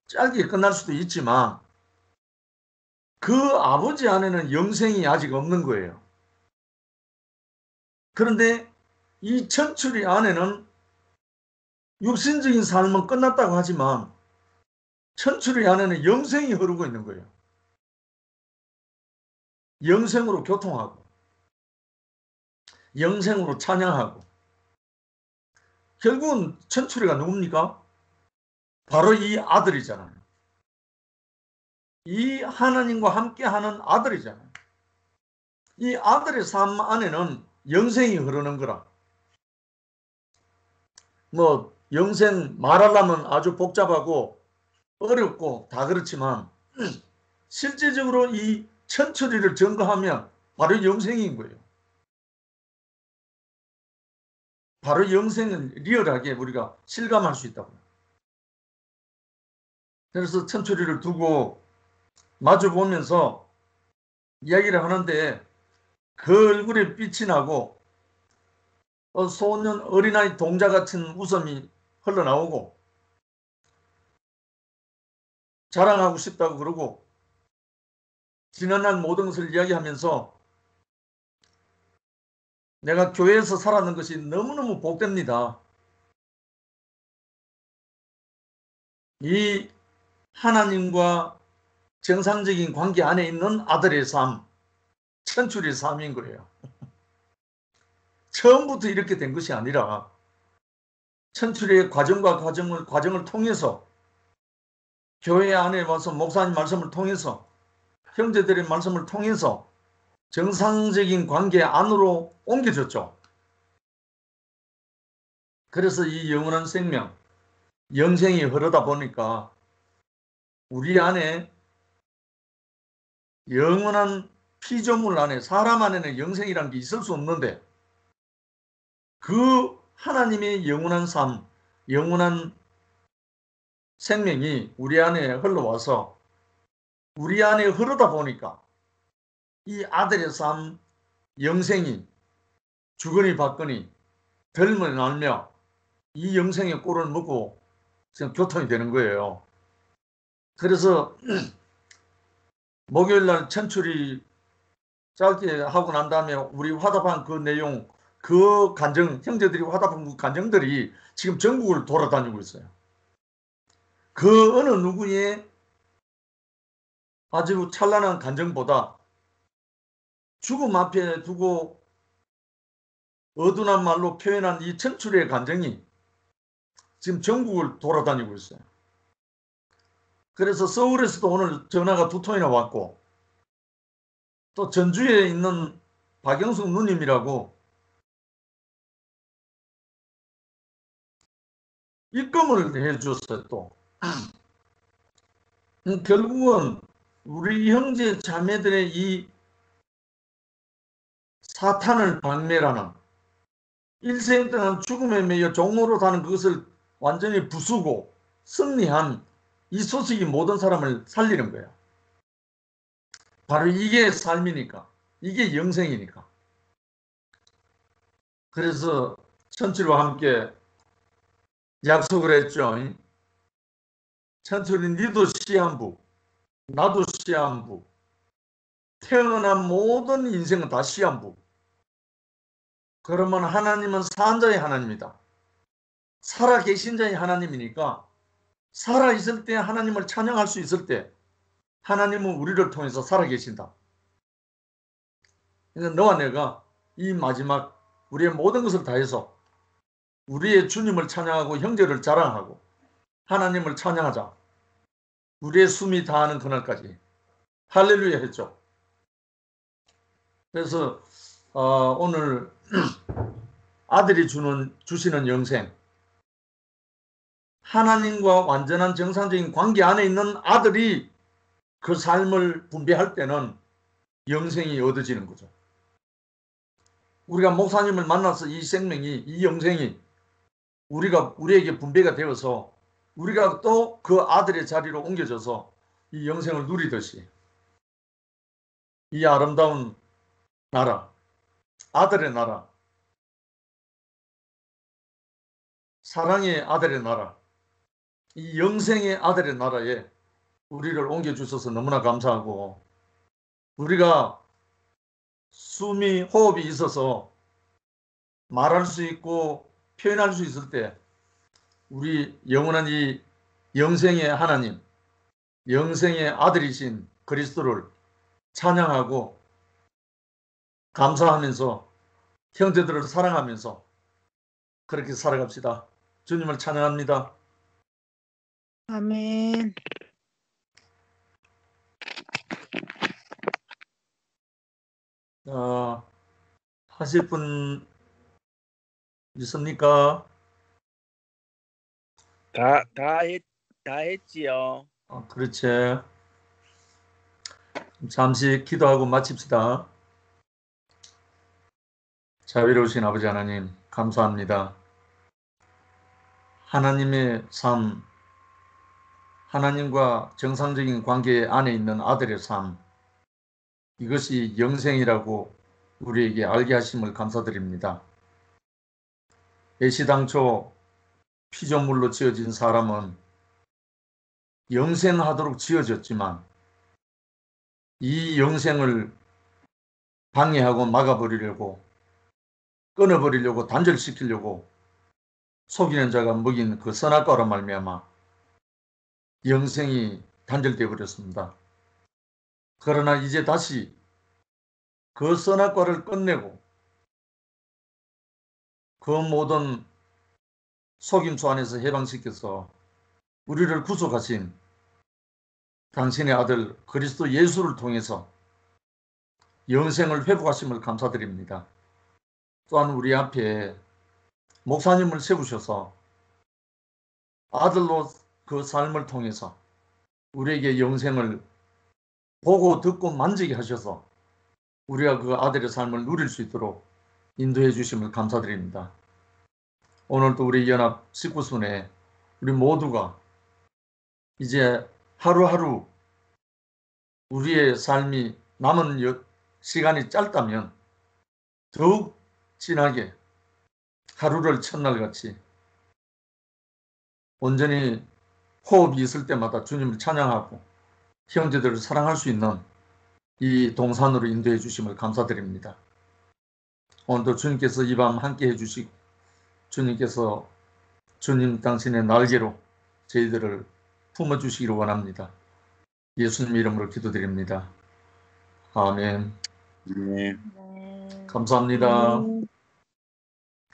짧게 끝날 수도 있지만 그 아버지 안에는 영생이 아직 없는 거예요. 그런데 이 천출이 안에는 육신적인 삶은 끝났다고 하지만 천출이 안에는 영생이 흐르고 있는 거예요. 영생으로 교통하고 영생으로 찬양하고. 결국은 천출이가 누굽니까? 바로 이 아들이잖아요. 이 하나님과 함께하는 아들이잖아요. 이 아들의 삶 안에는 영생이 흐르는 거라. 뭐 영생 말하려면 아주 복잡하고 어렵고 다 그렇지만 실제적으로 이 천추리를 증거하면 바로 영생인 거예요. 바로 영생을 리얼하게 우리가 실감할 수 있다고요. 그래서 천추리를 두고 마주 보면서 이야기를 하는데 그 얼굴에 빛이 나고 소년 어린아이 동자 같은 웃음이 흘러나오고 자랑하고 싶다고 그러고 지난날 모든 것을 이야기하면서 내가 교회에서 살았는 것이 너무너무 복됩니다. 이 하나님과 정상적인 관계 안에 있는 아들의 삶, 천출의 삶인 거예요. 처음부터 이렇게 된 것이 아니라 천출의 과정을 통해서 교회 안에 와서 목사님 말씀을 통해서 형제들의 말씀을 통해서 정상적인 관계 안으로 옮겨졌죠. 그래서 이 영원한 생명, 영생이 흐르다 보니까 우리 안에 영원한 피조물 안에 사람 안에는 영생이라는 게 있을 수 없는데 그 하나님의 영원한 삶, 영원한 생명이 우리 안에 흘러와서 우리 안에 흐르다 보니까 이 아들의 삶, 영생이 주거니 받거니 덜물 날며 이 영생의 꼴을 먹고 지금 교통이 되는 거예요. 그래서 목요일날 천출이 짧게 하고 난 다음에 우리 화답한 그 내용, 그 간증, 형제들이 화답한 그 간증들이 지금 전국을 돌아다니고 있어요. 그 어느 누구의 아주 찬란한 간증보다 죽음 앞에 두고 어둔한 말로 표현한 이 천출의 간증이 지금 전국을 돌아다니고 있어요. 그래서 서울에서도 오늘 전화가 2통이나 왔고 또 전주에 있는 박영숙 누님이라고 입금을 해줬어요. 또 결국은 우리 형제 자매들의 이 사탄을 박멸하는 일생 동안 죽음에 매여 종로로 가는 그것을 완전히 부수고 승리한 이 소식이 모든 사람을 살리는 거야. 바로 이게 삶이니까, 이게 영생이니까. 그래서 천출과 함께 약속을 했죠. 천출이 니도 시한부, 나도 시한부, 태어난 모든 인생은 다 시한부. 그러면 하나님은 산자의 하나님이다. 살아계신 자의 하나님이니까 살아있을 때 하나님을 찬양할 수 있을 때 하나님은 우리를 통해서 살아계신다. 그러니까 너와 내가 이 마지막 우리의 모든 것을 다해서 우리의 주님을 찬양하고 형제를 자랑하고 하나님을 찬양하자. 우리의 숨이 다하는 그날까지. 할렐루야 했죠. 그래서 오늘 아들이 주시는 영생, 하나님과 완전한 정상적인 관계 안에 있는 아들이 그 삶을 분배할 때는 영생이 얻어지는 거죠. 우리가 목사님을 만나서 이 생명이, 이 영생이 우리에게 분배가 되어서 우리가 또 그 아들의 자리로 옮겨져서 이 영생을 누리듯이 이 아름다운 나라, 아들의 나라, 사랑의 아들의 나라, 이 영생의 아들의 나라에 우리를 옮겨주셔서 너무나 감사하고, 우리가 숨이 호흡이 있어서 말할 수 있고 표현할 수 있을 때 우리 영원한 이 영생의 하나님, 영생의 아들이신 그리스도를 찬양하고 감사하면서 형제들을 사랑하면서 그렇게 살아갑시다. 주님을 찬양합니다. 아멘. 하실 분 있습니까? 다 했지요. 그렇지. 잠시 기도하고 마칩시다. 자비로우신 아버지 하나님, 감사합니다. 하나님의 삶, 하나님과 정상적인 관계 안에 있는 아들의 삶, 이것이 영생이라고 우리에게 알게 하심을 감사드립니다. 애시당초 피조물로 지어진 사람은 영생하도록 지어졌지만 이 영생을 방해하고 막아버리려고, 끊어버리려고, 단절시키려고 속이는 자가 먹인 그 선악과로 말미암아 영생이 단절되어 버렸습니다. 그러나 이제 다시 그 선악과를 끝내고 그 모든 속임수 안에서 해방시켜서 우리를 구속하신 당신의 아들 그리스도 예수를 통해서 영생을 회복하심을 감사드립니다. 또한 우리 앞에 목사님을 세우셔서 아들로 그 삶을 통해서 우리에게 영생을 보고 듣고 만지게 하셔서 우리가 그 아들의 삶을 누릴 수 있도록 인도해 주심을 감사드립니다. 오늘도 우리 연합 식구순회 우리 모두가 이제 하루하루 우리의 삶이 남은 시간이 짧다면 더욱 진하게 하루를 첫날같이 온전히 호흡이 있을 때마다 주님을 찬양하고 형제들을 사랑할 수 있는 이 동산으로 인도해 주심을 감사드립니다. 오늘도 주님께서 이 밤 함께 해주시고 주님께서 주님 당신의 날개로 저희들을 품어주시기를 원합니다. 예수님 이름으로 기도드립니다. 아멘. 네. 감사합니다.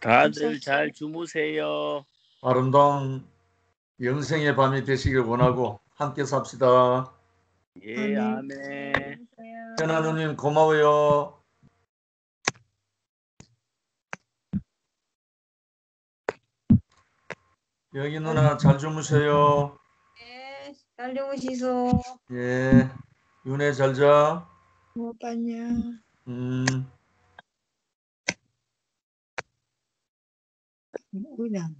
다들 잘 주무세요. 아름다운 영생의 밤이 되시길 원하고 함께 삽시다. 예, 아멘. 아멘. 현아누님 고마워요. 여기 누나 잘 주무세요. 네, 잘 주무시소. 예, 윤혜 잘 자. 뭐 빠냐. 우리랑